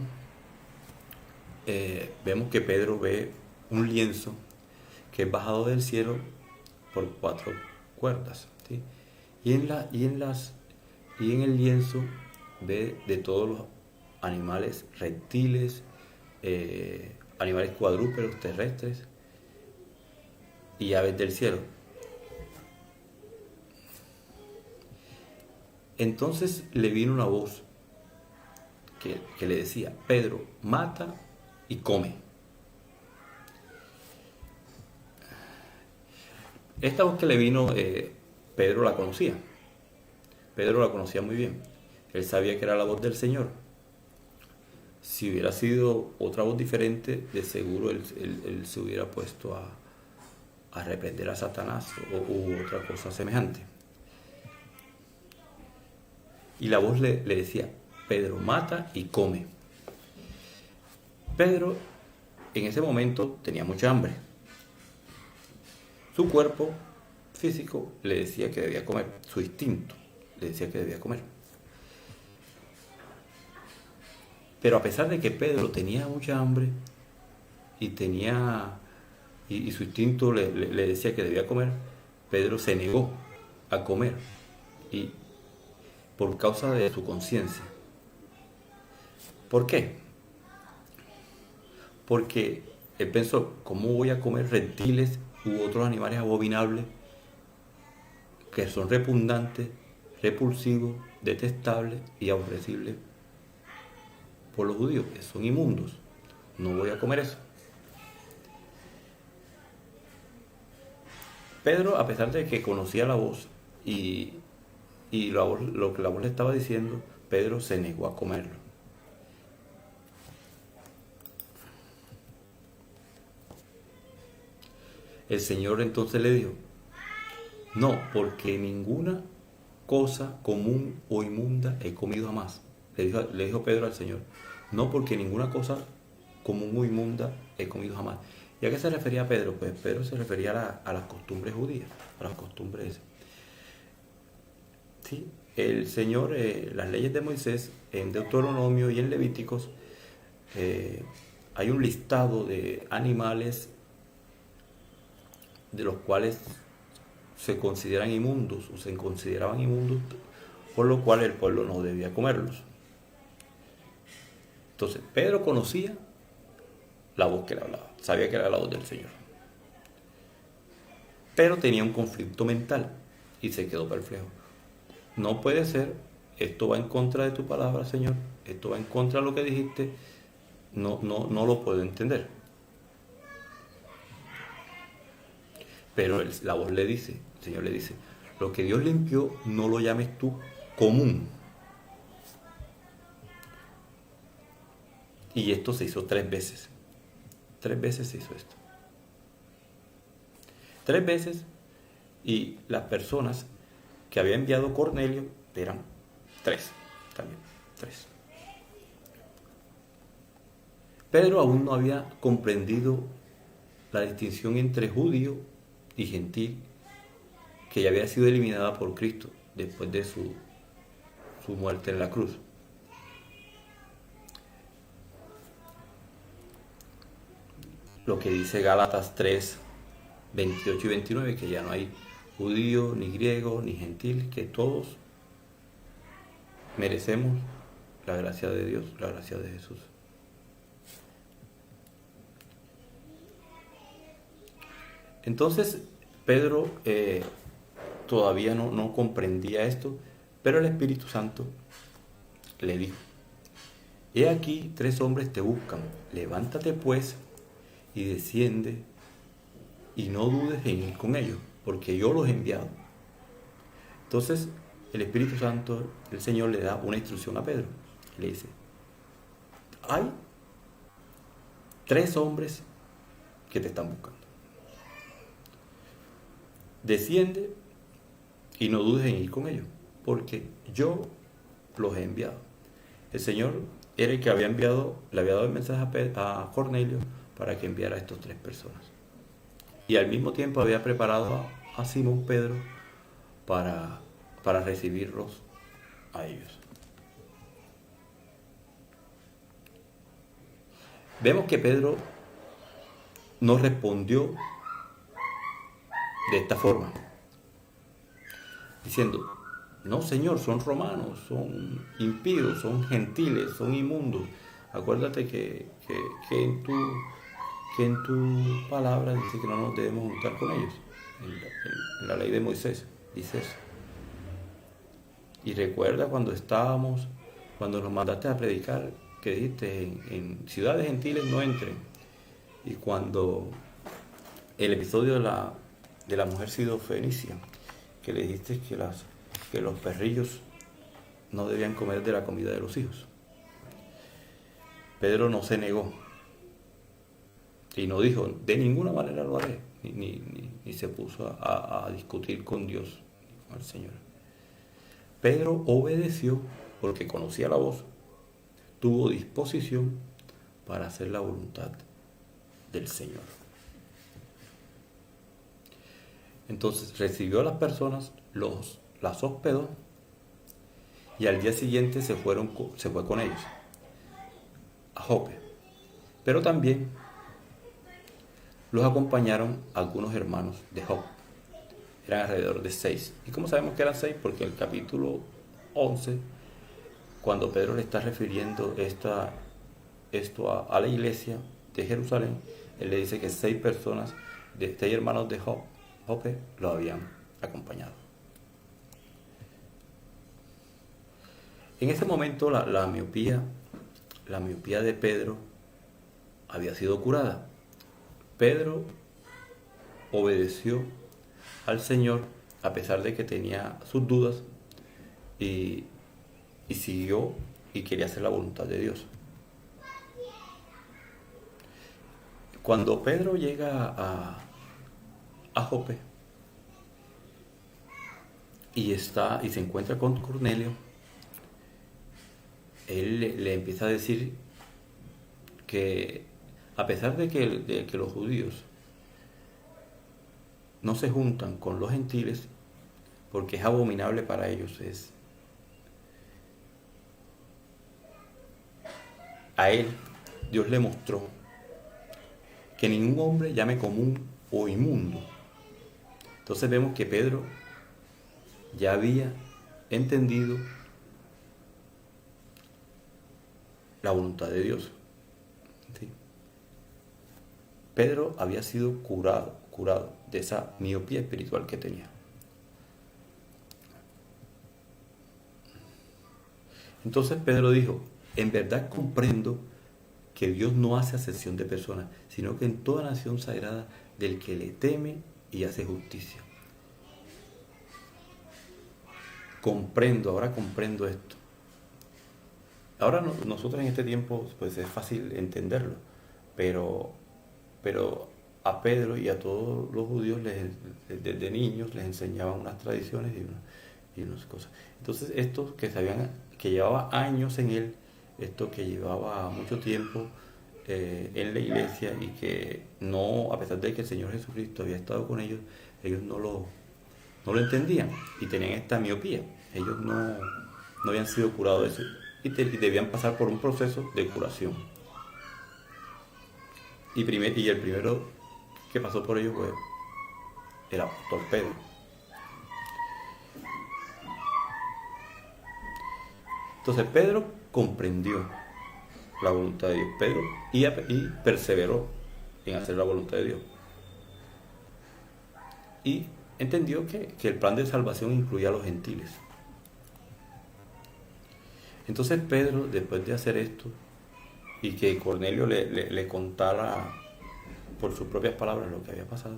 S5: vemos que Pedro ve un lienzo que es bajado del cielo por 4 cuerdas, ¿sí? Y en el lienzo ve de todos los animales, reptiles, animales cuadrúpedos, terrestres y aves del cielo. Entonces le vino una voz que le decía: Pedro, mata y come. Esta voz que le vino, Pedro la conocía. Pedro la conocía muy bien. Él sabía que era la voz del Señor. Si hubiera sido otra voz diferente, de seguro él se hubiera puesto a reprender a Satanás u otra cosa semejante. y la voz le decía: Pedro, mata y come. Pedro en ese momento tenía mucha hambre. Su cuerpo físico le decía que debía comer, su instinto le decía que debía comer. Pero a pesar de que Pedro tenía mucha hambre y su instinto le decía que debía comer, Pedro se negó a comer, y por causa de su conciencia. ¿Por qué? Porque él pensó: ¿cómo voy a comer reptiles u otros animales abominables que son repugnantes, repulsivos, detestables y aborrecibles por los judíos, que son inmundos? No voy a comer eso. Pedro, a pesar de que conocía la voz y lo que la voz le estaba diciendo, Pedro se negó a comerlo. El Señor entonces le dijo: no, porque ninguna cosa común o inmunda he comido jamás. Le dijo Pedro al Señor: no, porque ninguna cosa común o inmunda he comido jamás. ¿Y a qué se refería Pedro? Pues Pedro se refería a las costumbres judías, a las costumbres. Sí, el Señor, las leyes de Moisés, en Deuteronomio y en Levíticos, hay un listado de animales de los cuales se consideran inmundos o se consideraban inmundos, por lo cual el pueblo no debía comerlos. Entonces, Pedro conocía la voz que le hablaba, sabía que era la voz del Señor, pero tenía un conflicto mental y se quedó perplejo. No puede ser, esto va en contra de tu palabra, Señor, esto va en contra de lo que dijiste, no lo puedo entender. Pero la voz le dice, el Señor le dice: lo que Dios limpió, no lo llames tú común. Y esto se hizo 3 veces. 3 veces se hizo esto. 3 veces, y las personas que había enviado Cornelio eran 3 también. 3. Pedro aún no había comprendido la distinción entre judío y gentil, que ya había sido eliminada por Cristo después de su muerte en la cruz. Lo que dice Gálatas 3, 28 y 29, que ya no hay judío, ni griego, ni gentil, que todos merecemos la gracia de Dios, la gracia de Jesús. Entonces, Pedro todavía no comprendía esto, pero el Espíritu Santo le dijo: he aquí 3 hombres te buscan, levántate pues y desciende, y no dudes en ir con ellos, porque yo los he enviado. Entonces, el Espíritu Santo, el Señor, le da una instrucción a Pedro. Le dice: hay 3 hombres que te están buscando. Desciende y no dudes en ir con ellos, porque yo los he enviado. El Señor era el que le había dado el mensaje a Cornelio para que enviara a estas 3 personas. Y al mismo tiempo había preparado a Simón Pedro para recibirlos a ellos. Vemos que Pedro no respondió de esta forma, diciendo: no, Señor, son romanos, son impíos, son gentiles, son inmundos. Acuérdate que en tu palabra dice que no nos debemos juntar con ellos. En la ley de Moisés dice eso. Y recuerda cuando nos mandaste a predicar, que dijiste: en ciudades gentiles no entren. Y cuando el episodio de la mujer sidofenicia, que le dijiste que los perrillos no debían comer de la comida de los hijos. Pedro no se negó y no dijo: de ninguna manera lo haré, ni se puso a discutir con Dios, con el Señor. Pedro obedeció porque conocía la voz, tuvo disposición para hacer la voluntad del Señor. Entonces recibió a las personas, las hospedó y al día siguiente se fue con ellos a Jope. Pero también los acompañaron algunos hermanos de Job. Eran alrededor de 6. ¿Y cómo sabemos que eran 6? Porque en el capítulo 11, cuando Pedro le está refiriendo esto a la iglesia de Jerusalén, él le dice que 6 personas, 6 hermanos de Jope lo habían acompañado. En ese momento la miopía de Pedro había sido curada. Pedro obedeció al Señor a pesar de que tenía sus dudas y siguió y quería hacer la voluntad de Dios. Cuando Pedro llega a Jope y se encuentra con Cornelio, él le empieza a decir que a pesar de que los judíos no se juntan con los gentiles, porque es abominable para ellos, a él Dios le mostró que ningún hombre llame común o inmundo. Entonces vemos que Pedro ya había entendido la voluntad de Dios. ¿Sí? Pedro había sido curado de esa miopía espiritual que tenía. Entonces Pedro dijo: en verdad comprendo que Dios no hace acepción de personas, sino que en toda nación sagrada del que le teme y hace justicia. Ahora comprendo esto. Ahora nosotros en este tiempo pues es fácil entenderlo, pero a Pedro y a todos los judíos desde niños les enseñaban unas tradiciones y unas cosas. Entonces estos que llevaba años en él, esto que llevaba mucho tiempo en la iglesia y que no, a pesar de que el Señor Jesucristo había estado con ellos no lo entendían y tenían esta miopía. Ellos no habían sido curados de eso y debían pasar por un proceso de curación. Y el primero que pasó por ello fue el apóstol Pedro. Entonces Pedro comprendió la voluntad de Dios. Pedro y perseveró en hacer la voluntad de Dios. Y entendió que el plan de salvación incluía a los gentiles. Entonces Pedro, después de hacer esto, y que Cornelio le contara por sus propias palabras lo que había pasado,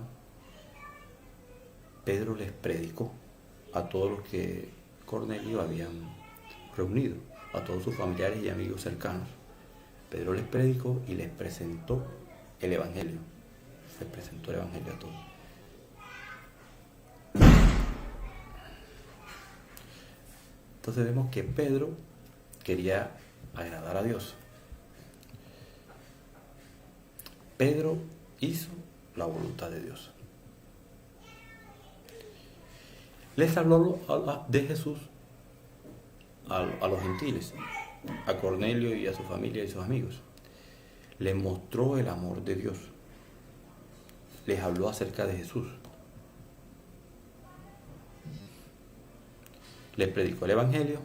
S5: Pedro les predicó a todos los que Cornelio habían reunido, a todos sus familiares y amigos cercanos. Pedro les predicó y les presentó el Evangelio. Les presentó el Evangelio a todos. Entonces vemos que Pedro quería agradar a Dios. Pedro hizo la voluntad de Dios. Les habló de Jesús a los gentiles, a Cornelio y a su familia y sus amigos. Les mostró el amor de Dios. Les habló acerca de Jesús. Les predicó el Evangelio.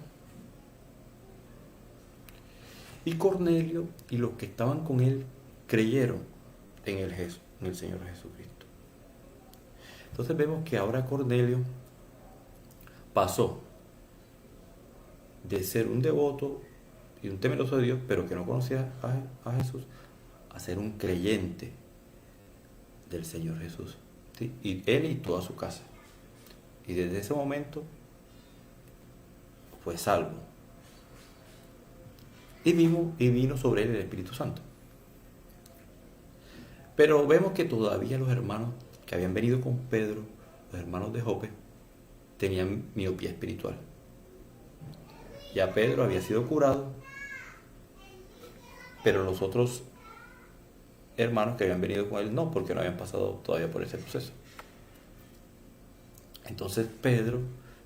S5: Y Cornelio y los que estaban con él creyeron en el Señor Jesucristo. Entonces vemos que ahora Cornelio pasó de ser un devoto y un temeroso de Dios, pero que no conocía a Jesús, a ser un creyente del Señor Jesús. ¿Sí? Y él y toda su casa. Y desde ese momento fue salvo. Y vino sobre él el Espíritu Santo. Pero vemos que todavía los hermanos que habían venido con Pedro, los hermanos de Jope, tenían miopía espiritual. Ya Pedro había sido curado, pero los otros hermanos que habían venido con él no, porque no habían pasado todavía por ese proceso. Entonces Pedro,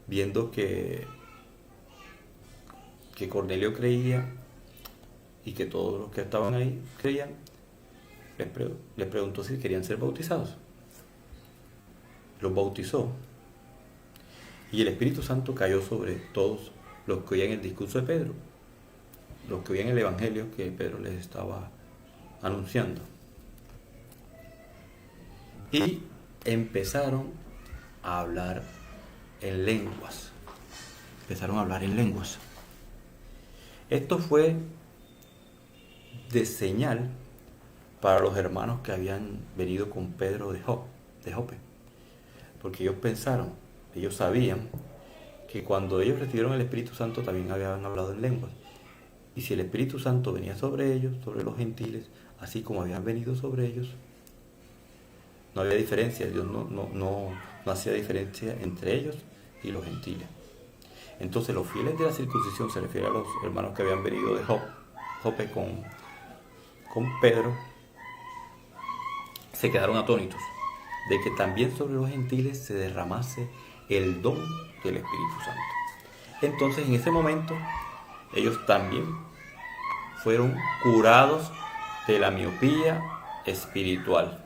S5: viendo que Cornelio creía y que todos los que estaban ahí creían, les preguntó si querían ser bautizados. Los bautizó y el Espíritu Santo cayó sobre todos los que oían el discurso de Pedro, los que oían el evangelio que Pedro les estaba anunciando. Y empezaron a hablar en lenguas. Esto fue de señal para los hermanos que habían venido con Pedro de Jope, porque ellos sabían que cuando ellos recibieron el Espíritu Santo también habían hablado en lenguas. Y si el Espíritu Santo venía sobre ellos, sobre los gentiles, así como habían venido sobre ellos, no había diferencia. Dios no hacía diferencia entre ellos y los gentiles. Entonces los fieles de la circuncisión, se refiere a los hermanos que habían venido de Jope con Pedro, se quedaron atónitos de que también sobre los gentiles se derramase el don del Espíritu Santo. Entonces en ese momento ellos también fueron curados de la miopía espiritual.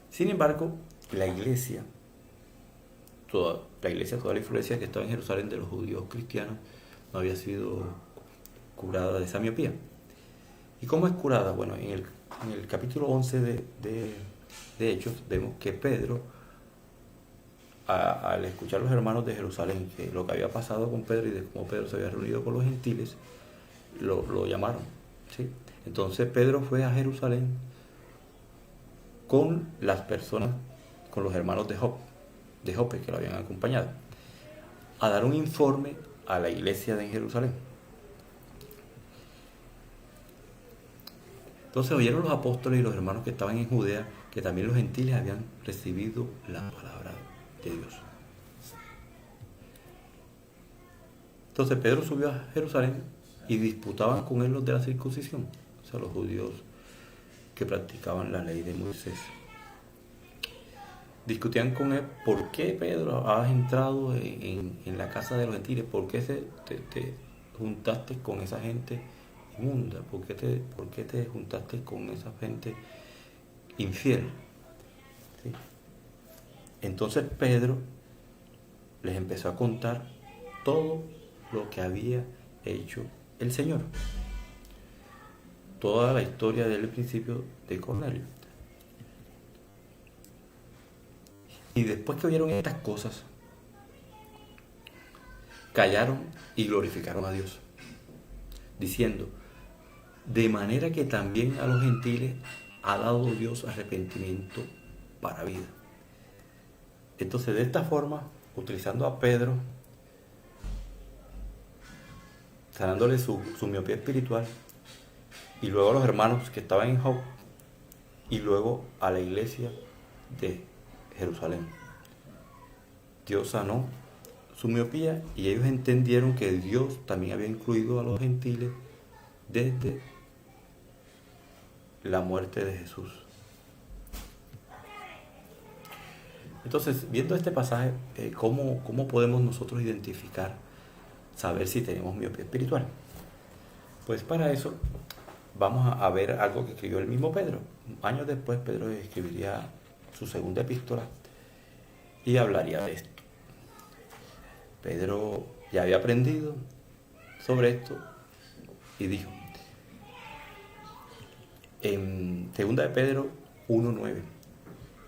S5: Sin embargo, toda la influencia que estaba en Jerusalén de los judíos cristianos no había sido curada de esa miopía. ¿Y cómo es curada? Bueno, en el capítulo 11 de Hechos vemos que Pedro, al escuchar a los hermanos de Jerusalén que lo que había pasado con Pedro y de cómo Pedro se había reunido con los gentiles, lo llamaron, ¿sí? Entonces Pedro fue a Jerusalén con las personas, con los hermanos de Jope que lo habían acompañado, a dar un informe a la iglesia de Jerusalén. Entonces oyeron los apóstoles y los hermanos que estaban en Judea que también los gentiles habían recibido la palabra de Dios. Entonces Pedro subió a Jerusalén y disputaban con él los de la circuncisión, o sea, los judíos que practicaban la ley de Moisés. Discutían con él: ¿por qué, Pedro, has entrado en la casa de los gentiles? ¿Por qué te juntaste con esa gente inmunda? ¿Por qué te juntaste con esa gente infiel? ¿Sí? Entonces Pedro les empezó a contar todo lo que había hecho el Señor, toda la historia del principio de Cornelio. Y después que oyeron estas cosas, callaron y glorificaron a Dios, diciendo: de manera que también a los gentiles ha dado Dios arrepentimiento para vida. Entonces, de esta forma, utilizando a Pedro, sanándole su miopía espiritual, y luego a los hermanos que estaban en Jope, y luego a la iglesia de Jerusalén, Dios sanó su miopía y ellos entendieron que Dios también había incluido a los gentiles desde la muerte de Jesús. Entonces, viendo este pasaje, ¿cómo podemos nosotros identificar, saber si tenemos miopía espiritual? Pues para eso vamos a ver algo que escribió el mismo Pedro. Años después, Pedro escribiría su segunda epístola y hablaría de esto. Pedro ya había aprendido sobre esto y dijo en 2 de Pedro 1:9: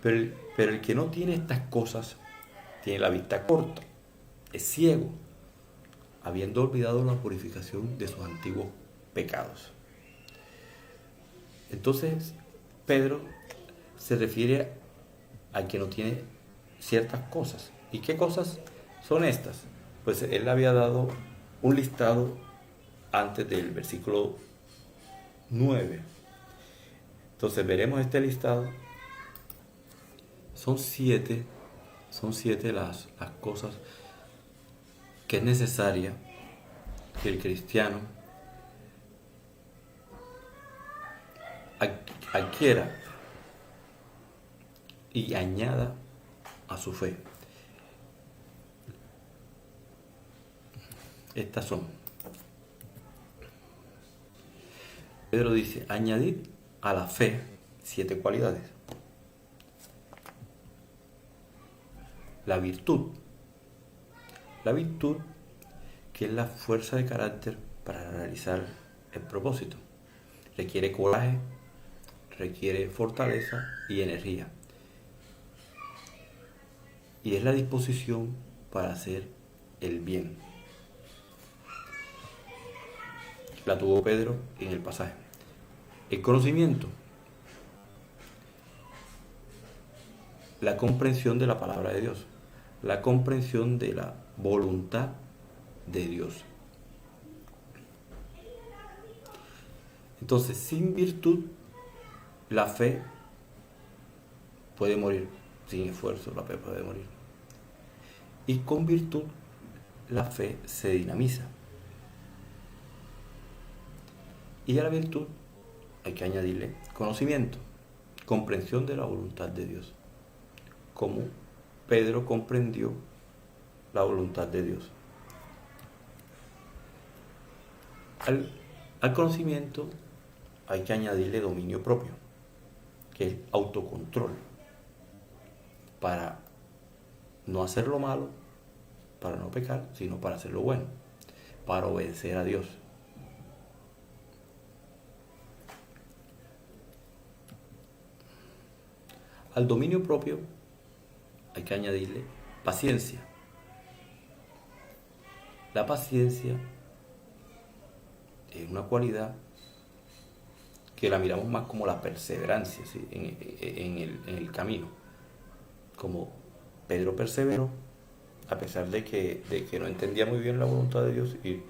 S5: pero el que no tiene estas cosas tiene la vista corta, es ciego, habiendo olvidado la purificación de sus antiguos pecados. Entonces Pedro se refiere al que no tiene ciertas cosas. ¿Y qué cosas son estas? Pues él había dado un listado antes del versículo 9. Entonces veremos este listado Son siete las cosas que es necesaria que el cristiano adquiera y añada a su fe. Estas son. Pedro dice, añadid a la fe 7 cualidades. La virtud, que es la fuerza de carácter para realizar el propósito. Requiere coraje, requiere fortaleza y energía. Y es la disposición para hacer el bien. La tuvo Pedro en el pasaje. El conocimiento, la comprensión de la palabra de Dios, la comprensión de la voluntad de Dios. Entonces, sin virtud, la fe puede morir. Sin esfuerzo, la fe puede morir. Y con virtud, la fe se dinamiza. Y a la virtud hay que añadirle conocimiento, comprensión de la voluntad de Dios. Como Pedro comprendió la voluntad de Dios. Al conocimiento hay que añadirle dominio propio, que es autocontrol, para no hacer lo malo, para no pecar, sino para hacer lo bueno, para obedecer a Dios. Al dominio propio hay que añadirle paciencia. La paciencia es una cualidad que la miramos más como la perseverancia, ¿sí? en el camino. Como Pedro perseveró, a pesar de que no entendía muy bien la voluntad de Dios y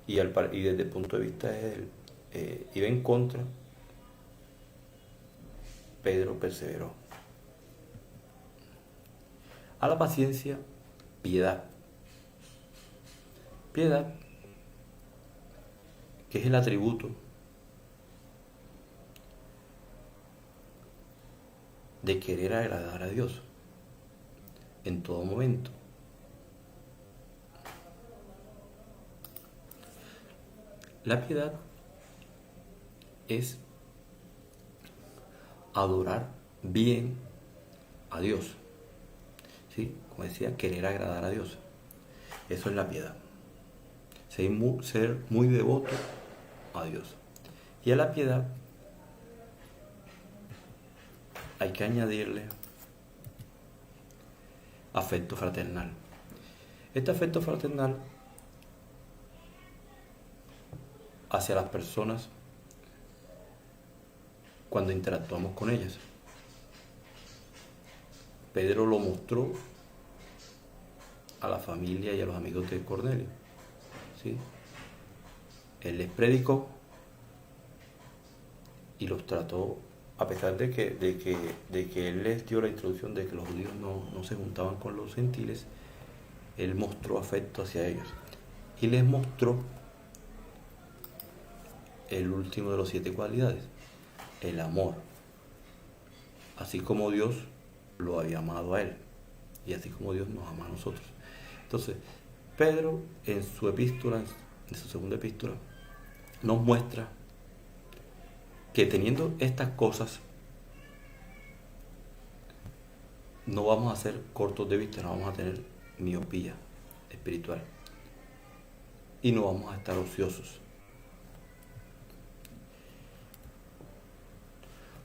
S5: desde el punto de vista de él iba en contra, Pedro perseveró. A la paciencia, piedad. Piedad, que es el atributo de querer agradar a Dios en todo momento. La piedad es adorar bien a Dios, ¿sí? Como decía, querer agradar a Dios. Eso es la piedad. Ser muy devoto a Dios. Y a la piedad hay que añadirle afecto fraternal. Este afecto fraternal hacia las personas cuando interactuamos con ellas. Pedro lo mostró a la familia y a los amigos de Cornelio, ¿sí? Él les predicó y los trató, a pesar de que él les dio la instrucción de que los judíos no se juntaban con los gentiles. Él mostró afecto hacia ellos y les mostró el último de los 7 cualidades, el amor, así como Dios lo había amado a él y así como Dios nos ama a nosotros. Entonces, Pedro en su epístola, en su segunda epístola, nos muestra que teniendo estas cosas no vamos a ser cortos de vista, no vamos a tener miopía espiritual y no vamos a estar ociosos.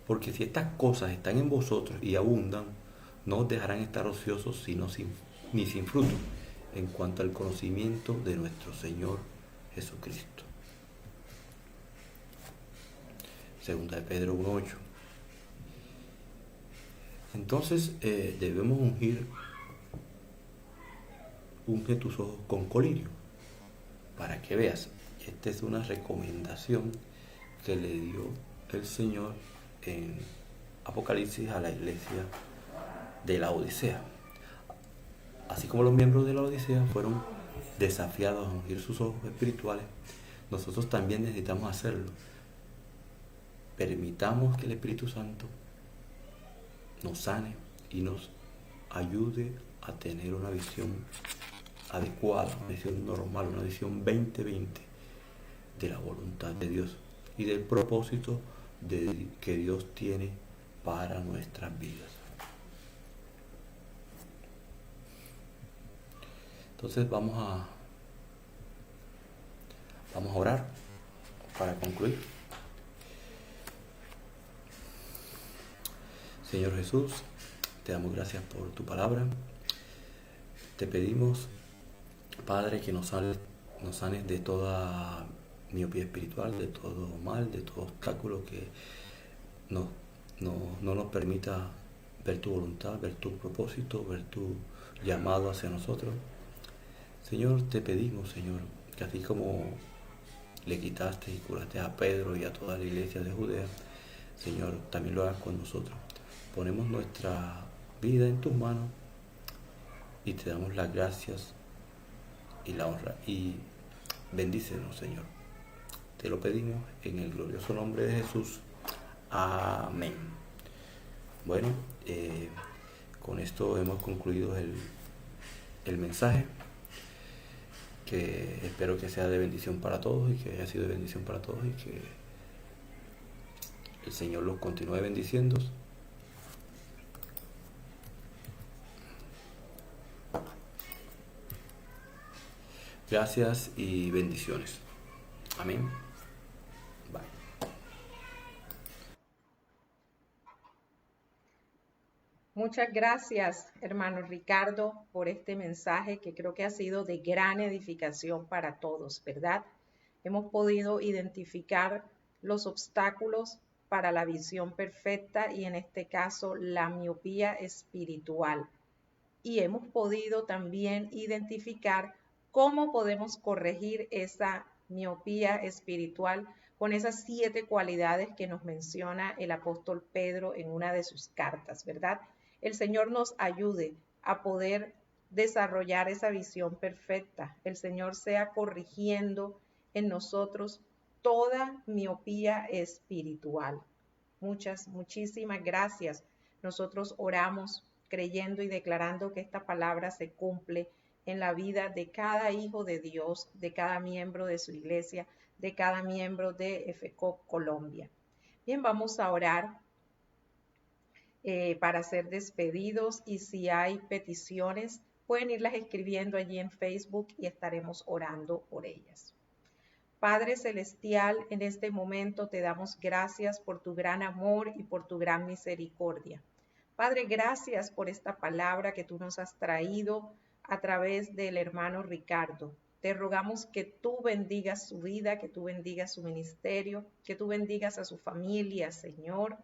S5: Porque si estas cosas están en vosotros y abundan, no os dejarán estar ociosos ni sin fruto en cuanto al conocimiento de nuestro Señor Jesucristo. Segunda de Pedro 1:8. Entonces debemos unge tus ojos con colirio para que veas. Esta es una recomendación que le dio el Señor en Apocalipsis a la iglesia de la Odisea. Así como los miembros de la Odisea fueron desafiados a ungir sus ojos espirituales, nosotros también necesitamos hacerlo. Permitamos que el Espíritu Santo nos sane y nos ayude a tener una visión adecuada, una visión normal, una visión 2020 de la voluntad de Dios y del propósito que Dios tiene para nuestras vidas. Entonces vamos a orar para concluir. Señor Jesús, te damos gracias por tu palabra. Te pedimos, Padre, que nos sanes de toda miopía espiritual, de todo mal, de todo obstáculo que no nos permita ver tu voluntad, ver tu propósito, ver tu llamado hacia nosotros. Señor, te pedimos, Señor, que así como le quitaste y curaste a Pedro y a toda la iglesia de Judea, Señor, también lo hagas con nosotros. Ponemos nuestra vida en tus manos y te damos las gracias y la honra. Y bendícenos, Señor. Te lo pedimos en el glorioso nombre de Jesús. Amén. Bueno, con esto hemos concluido el mensaje, que espero que sea de bendición para todos y que haya sido de bendición para todos y que el Señor los continúe bendiciendo. Gracias y bendiciones. Amén. Bye.
S2: Muchas gracias, hermano Ricardo, por este mensaje que creo que ha sido de gran edificación para todos, ¿verdad? Hemos podido identificar los obstáculos para la visión perfecta y en este caso la miopía espiritual. Y hemos podido también identificar cómo podemos corregir esa miopía espiritual con esas 7 cualidades que nos menciona el apóstol Pedro en una de sus cartas, ¿verdad? El Señor nos ayude a poder desarrollar esa visión perfecta. El Señor sea corrigiendo en nosotros toda miopía espiritual. Muchísimas gracias. Nosotros oramos creyendo y declarando que esta palabra se cumple en la vida de cada hijo de Dios, de cada miembro de su iglesia, de cada miembro de FECOP Colombia. Bien, vamos a orar para ser despedidos y si hay peticiones, pueden irlas escribiendo allí en Facebook y estaremos orando por ellas. Padre Celestial, en este momento te damos gracias por tu gran amor y por tu gran misericordia. Padre, gracias por esta palabra que tú nos has traído a través del hermano Ricardo. Te rogamos que tú bendigas su vida, que tú bendigas su ministerio, que tú bendigas a su familia, Señor.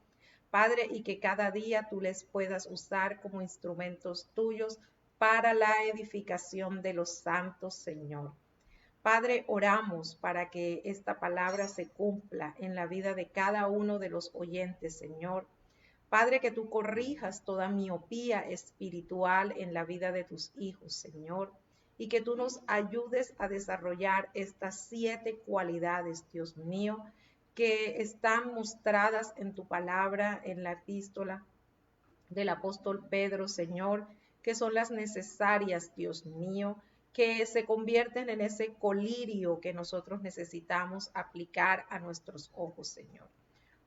S2: Padre, y que cada día tú les puedas usar como instrumentos tuyos para la edificación de los santos, Señor. Padre, oramos para que esta palabra se cumpla en la vida de cada uno de los oyentes, Señor. Padre, que tú corrijas toda miopía espiritual en la vida de tus hijos, Señor, y que tú nos ayudes a desarrollar estas 7 cualidades, Dios mío, que están mostradas en tu palabra, en la epístola del apóstol Pedro, Señor, que son las necesarias, Dios mío, que se convierten en ese colirio que nosotros necesitamos aplicar a nuestros ojos, Señor.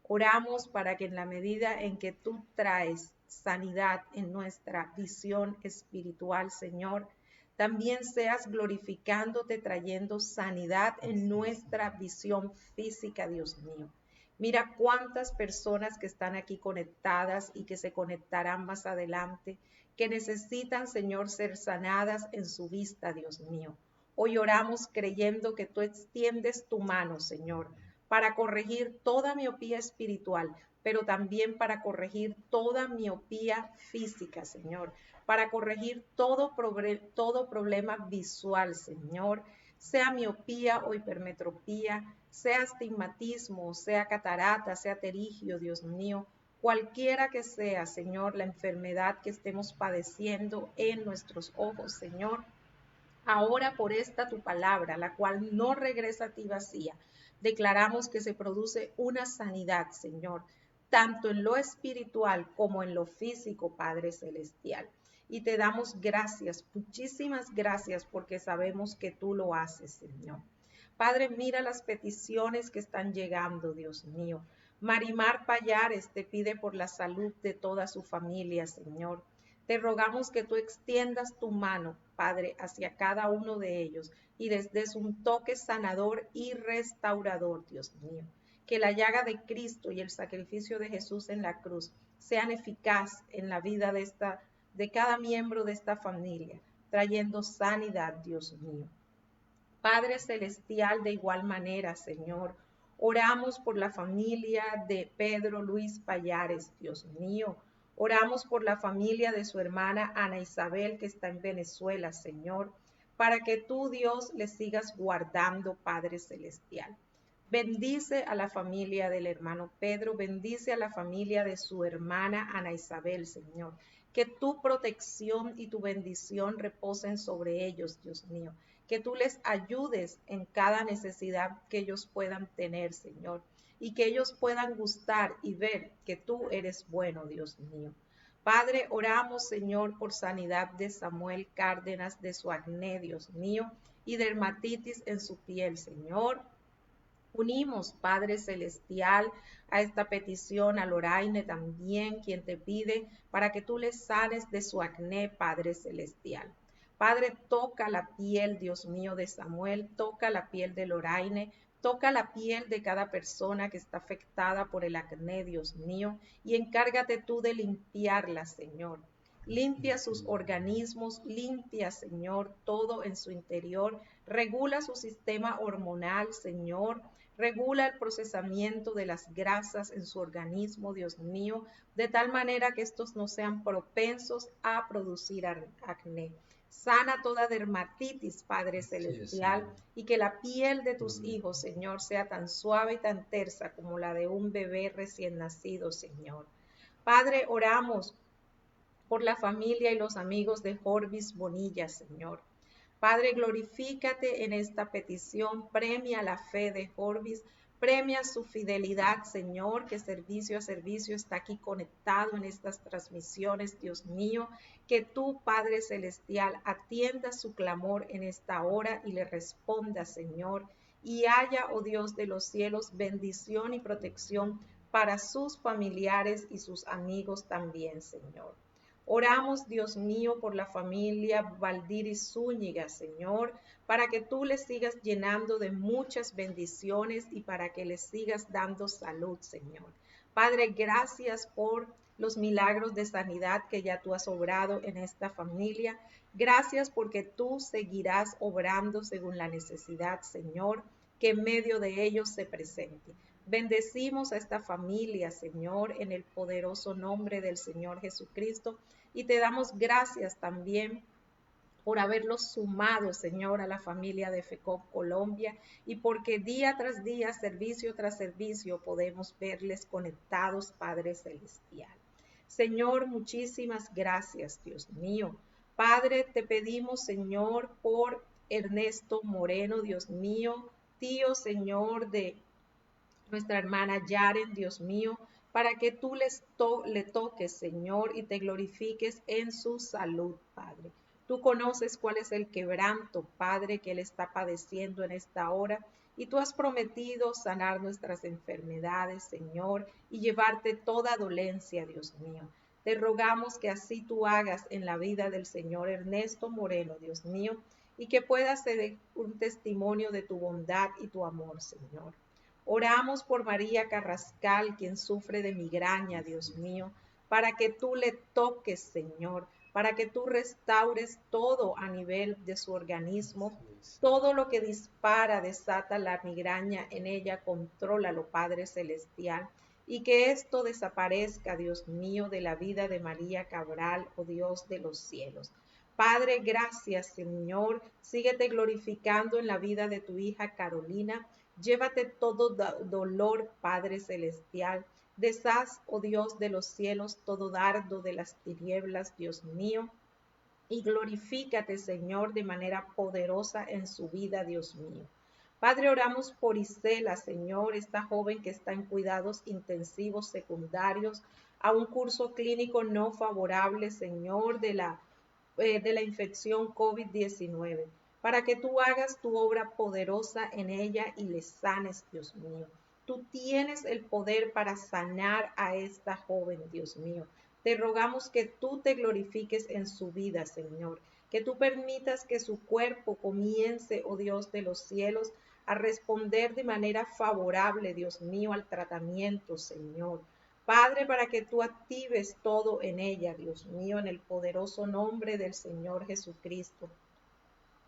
S2: Oramos para que en la medida en que tú traes sanidad en nuestra visión espiritual, Señor, también seas glorificándote, trayendo sanidad en nuestra visión física, Dios mío. Mira cuántas personas que están aquí conectadas y que se conectarán más adelante, que necesitan, Señor, ser sanadas en su vista, Dios mío. Hoy oramos creyendo que tú extiendes tu mano, Señor, para corregir toda miopía espiritual, pero también para corregir toda miopía física, Señor, para corregir todo problema visual, Señor, sea miopía o hipermetropía, sea astigmatismo, sea catarata, sea pterigio, Dios mío, cualquiera que sea, Señor, la enfermedad que estemos padeciendo en nuestros ojos, Señor. Ahora por esta tu palabra, la cual no regresa a ti vacía, declaramos que se produce una sanidad, Señor, tanto en lo espiritual como en lo físico, Padre Celestial. Y te damos gracias, muchísimas gracias, porque sabemos que tú lo haces, Señor. Padre, mira las peticiones que están llegando, Dios mío. Marimar Payares te pide por la salud de toda su familia, Señor. Te rogamos que tú extiendas tu mano, Padre, hacia cada uno de ellos y les des un toque sanador y restaurador, Dios mío. Que la llaga de Cristo y el sacrificio de Jesús en la cruz sean eficaz en la vida de cada miembro de esta familia, trayendo sanidad, Dios mío. Padre Celestial, de igual manera, Señor, oramos por la familia de Pedro Luis Payares, Dios mío. Oramos por la familia de su hermana Ana Isabel, que está en Venezuela, Señor, para que tú, Dios, les sigas guardando, Padre Celestial. Bendice a la familia del hermano Pedro, bendice a la familia de su hermana Ana Isabel, Señor. Que tu protección y tu bendición reposen sobre ellos, Dios mío. Que tú les ayudes en cada necesidad que ellos puedan tener, Señor. Y que ellos puedan gustar y ver que tú eres bueno, Dios mío. Padre, oramos, Señor, por sanidad de Samuel Cárdenas, de su acné, Dios mío, y dermatitis en su piel, Señor. Unimos, Padre Celestial, a esta petición a Loraine también, quien te pide para que tú le sanes de su acné, Padre Celestial. Padre, toca la piel, Dios mío, de Samuel, toca la piel de Loraine, toca la piel de cada persona que está afectada por el acné, Dios mío, y encárgate tú de limpiarla, Señor. Limpia sus organismos, limpia, Señor, todo en su interior, regula su sistema hormonal, Señor, regula el procesamiento de las grasas en su organismo, Dios mío, de tal manera que estos no sean propensos a producir acné. Sana toda dermatitis, Padre Celestial, y que la piel de tus hijos, Señor, sea tan suave y tan tersa como la de un bebé recién nacido, Señor. Padre, oramos por la familia y los amigos de Jorvis Bonilla, Señor. Padre, glorifícate en esta petición, premia la fe de Jorvis, premia su fidelidad, Señor, que servicio a servicio está aquí conectado en estas transmisiones, Dios mío, que tú, Padre Celestial, atienda su clamor en esta hora y le responda, Señor, y haya, oh Dios de los cielos, bendición y protección para sus familiares y sus amigos también, Señor. Oramos, Dios mío, por la familia Valdiris Zúñiga, Señor, para que tú les sigas llenando de muchas bendiciones y para que les sigas dando salud, Señor. Padre, gracias por los milagros de sanidad que ya tú has obrado en esta familia. Gracias porque tú seguirás obrando según la necesidad, Señor, que en medio de ellos se presente. Bendecimos a esta familia, Señor, en el poderoso nombre del Señor Jesucristo, y te damos gracias también por haberlos sumado, Señor, a la familia de FECOP Colombia, y porque día tras día, servicio tras servicio, podemos verles conectados, Padre Celestial. Señor, muchísimas gracias, Dios mío. Padre, te pedimos, Señor, por Ernesto Moreno, Dios mío, tío, Señor, de nuestra hermana Yaren, Dios mío, para que tú le toques, Señor, y te glorifiques en su salud, Padre. Tú conoces cuál es el quebranto, Padre, que él está padeciendo en esta hora, y tú has prometido sanar nuestras enfermedades, Señor, y llevarte toda dolencia, Dios mío. Te rogamos que así tú hagas en la vida del Señor Ernesto Moreno, Dios mío, y que pueda ser un testimonio de tu bondad y tu amor, Señor. Oramos por María Carrascal, quien sufre de migraña, Dios mío, para que tú le toques, Señor, para que tú restaures todo a nivel de su organismo, todo lo que dispara, desata la migraña en ella, contrólalo, Padre Celestial, y que esto desaparezca, Dios mío, de la vida de María Cabral, oh Dios de los cielos. Padre, gracias, Señor, síguete glorificando en la vida de tu hija Carolina. Llévate todo dolor, Padre Celestial. Deshaz, oh Dios de los cielos, todo dardo de las tinieblas, Dios mío, y glorifícate, Señor, de manera poderosa en su vida, Dios mío. Padre, oramos por Isela, Señor, esta joven que está en cuidados intensivos secundarios a un curso clínico no favorable, Señor, de la infección COVID-19, para que tú hagas tu obra poderosa en ella y le sanes, Dios mío. Tú tienes el poder para sanar a esta joven, Dios mío. Te rogamos que tú te glorifiques en su vida, Señor, que tú permitas que su cuerpo comience, oh Dios de los cielos, a responder de manera favorable, Dios mío, al tratamiento, Señor. Padre, para que tú actives todo en ella, Dios mío, en el poderoso nombre del Señor Jesucristo.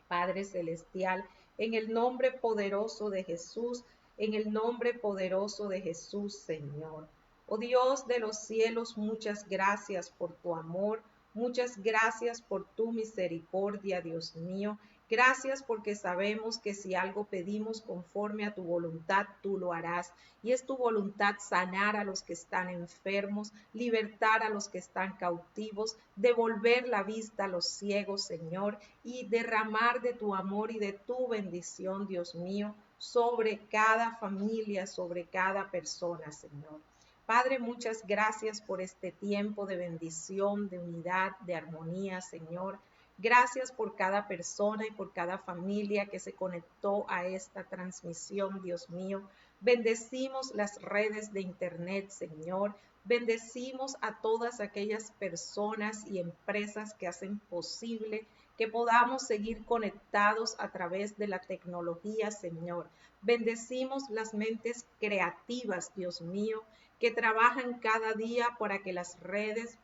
S2: Padre Celestial, en el nombre poderoso de Jesús, en el nombre poderoso de Jesús, Señor. Oh Dios de los cielos, muchas gracias por tu amor, muchas gracias por tu misericordia, Dios mío. Gracias porque sabemos que si algo pedimos conforme a tu voluntad, tú lo harás. Y es tu voluntad sanar a los que están enfermos, libertar a los que están cautivos, devolver la vista a los ciegos, Señor, y derramar de tu amor y de tu bendición, Dios mío, sobre cada familia, sobre cada persona, Señor. Padre, muchas gracias por este tiempo de bendición, de unidad, de armonía, Señor. Gracias por cada persona y por cada familia que se conectó a esta transmisión, Dios mío. Bendecimos las redes de internet, Señor. Bendecimos a todas aquellas personas y empresas que hacen posible que podamos seguir conectados a través de la tecnología, Señor. Bendecimos las mentes creativas, Dios mío, que trabajan cada día para que las redes,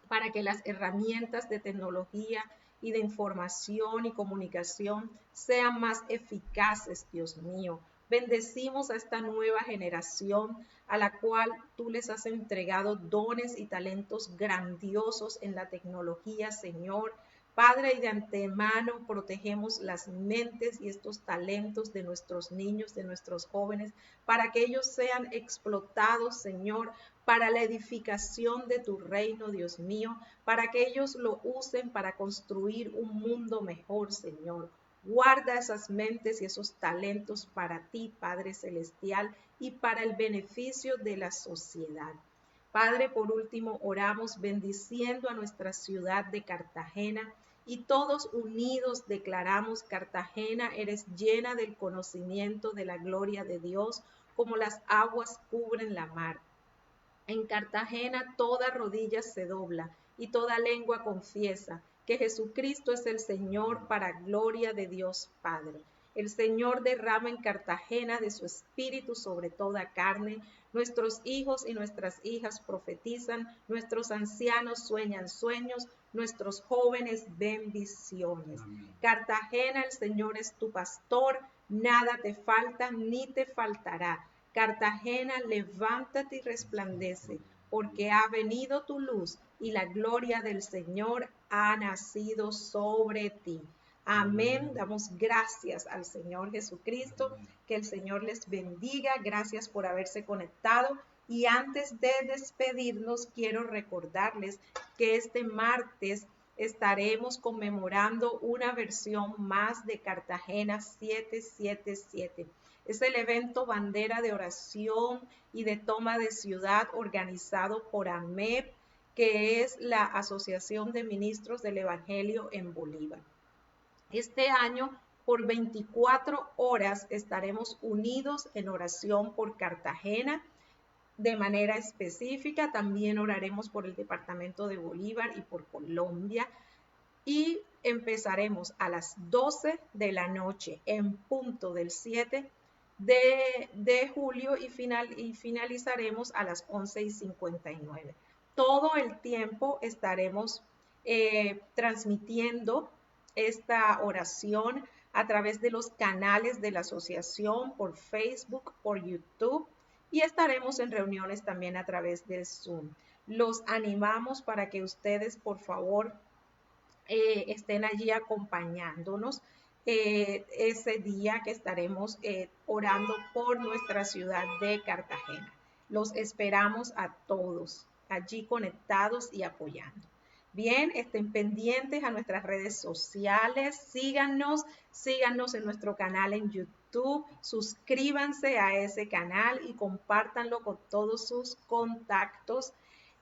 S2: para que las herramientas de tecnología y de información y comunicación sean más eficaces, Dios mío. Bendecimos a esta nueva generación a la cual tú les has entregado dones y talentos grandiosos en la tecnología, Señor. Padre, y de antemano protegemos las mentes y estos talentos de nuestros niños, de nuestros jóvenes, para que ellos sean explotados, Señor, para la edificación de tu reino, Dios mío, para que ellos lo usen para construir un mundo mejor, Señor. Guarda esas mentes y esos talentos para ti, Padre Celestial, y para el beneficio de la sociedad. Padre, por último, oramos bendiciendo a nuestra ciudad de Cartagena y todos unidos declaramos: Cartagena, eres llena del conocimiento de la gloria de Dios, como las aguas cubren la mar. En Cartagena toda rodilla se dobla y toda lengua confiesa que Jesucristo es el Señor, para gloria de Dios Padre. El Señor derrama en Cartagena de su espíritu sobre toda carne. Nuestros hijos y nuestras hijas profetizan, nuestros ancianos sueñan sueños, nuestros jóvenes ven visiones. Amén. Cartagena, el Señor es tu pastor, nada te falta ni te faltará. Cartagena, levántate y resplandece, porque ha venido tu luz y la gloria del Señor ha nacido sobre ti. Amén. Damos gracias al Señor Jesucristo. Que el Señor les bendiga. Gracias por haberse conectado. Y antes de despedirnos, quiero recordarles que este martes estaremos conmemorando una versión más de Cartagena 777. Es el evento bandera de oración y de toma de ciudad organizado por AMEB, que es la Asociación de Ministros del Evangelio en Bolívar. Este año, por 24 horas, estaremos unidos en oración por Cartagena de manera específica. También oraremos por el departamento de Bolívar y por Colombia. Y empezaremos a las 12 de la noche en punto del 7 de julio y finalizaremos a las 11:59. Todo el tiempo estaremos transmitiendo esta oración a través de los canales de la asociación, por Facebook, por YouTube, y estaremos en reuniones también a través del Zoom. Los animamos para que ustedes, por favor, estén allí acompañándonos ese día que estaremos orando por nuestra ciudad de Cartagena. Los esperamos a todos allí conectados y apoyando. Bien, estén pendientes a nuestras redes sociales, síganos en nuestro canal en YouTube, suscríbanse a ese canal y compártanlo con todos sus contactos.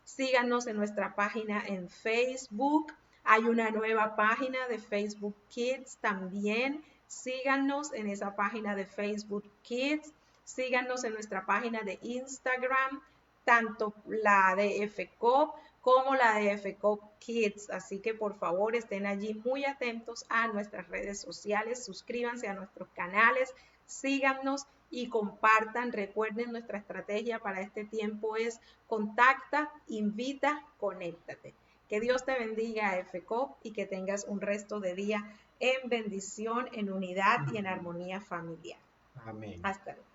S2: Síganos en nuestra página en Facebook, hay una nueva página de Facebook Kids también, síganos en esa página de Facebook Kids, síganos en nuestra página de Instagram, tanto la de FCOP como la de FCOP Kids. Así que por favor estén allí muy atentos a nuestras redes sociales, suscríbanse a nuestros canales, síganos y compartan. Recuerden, nuestra estrategia para este tiempo es contacta, invita, conéctate. Que Dios te bendiga, FCOP, y que tengas un resto de día en bendición, en unidad y en armonía familiar.
S1: Amén.
S2: Hasta luego.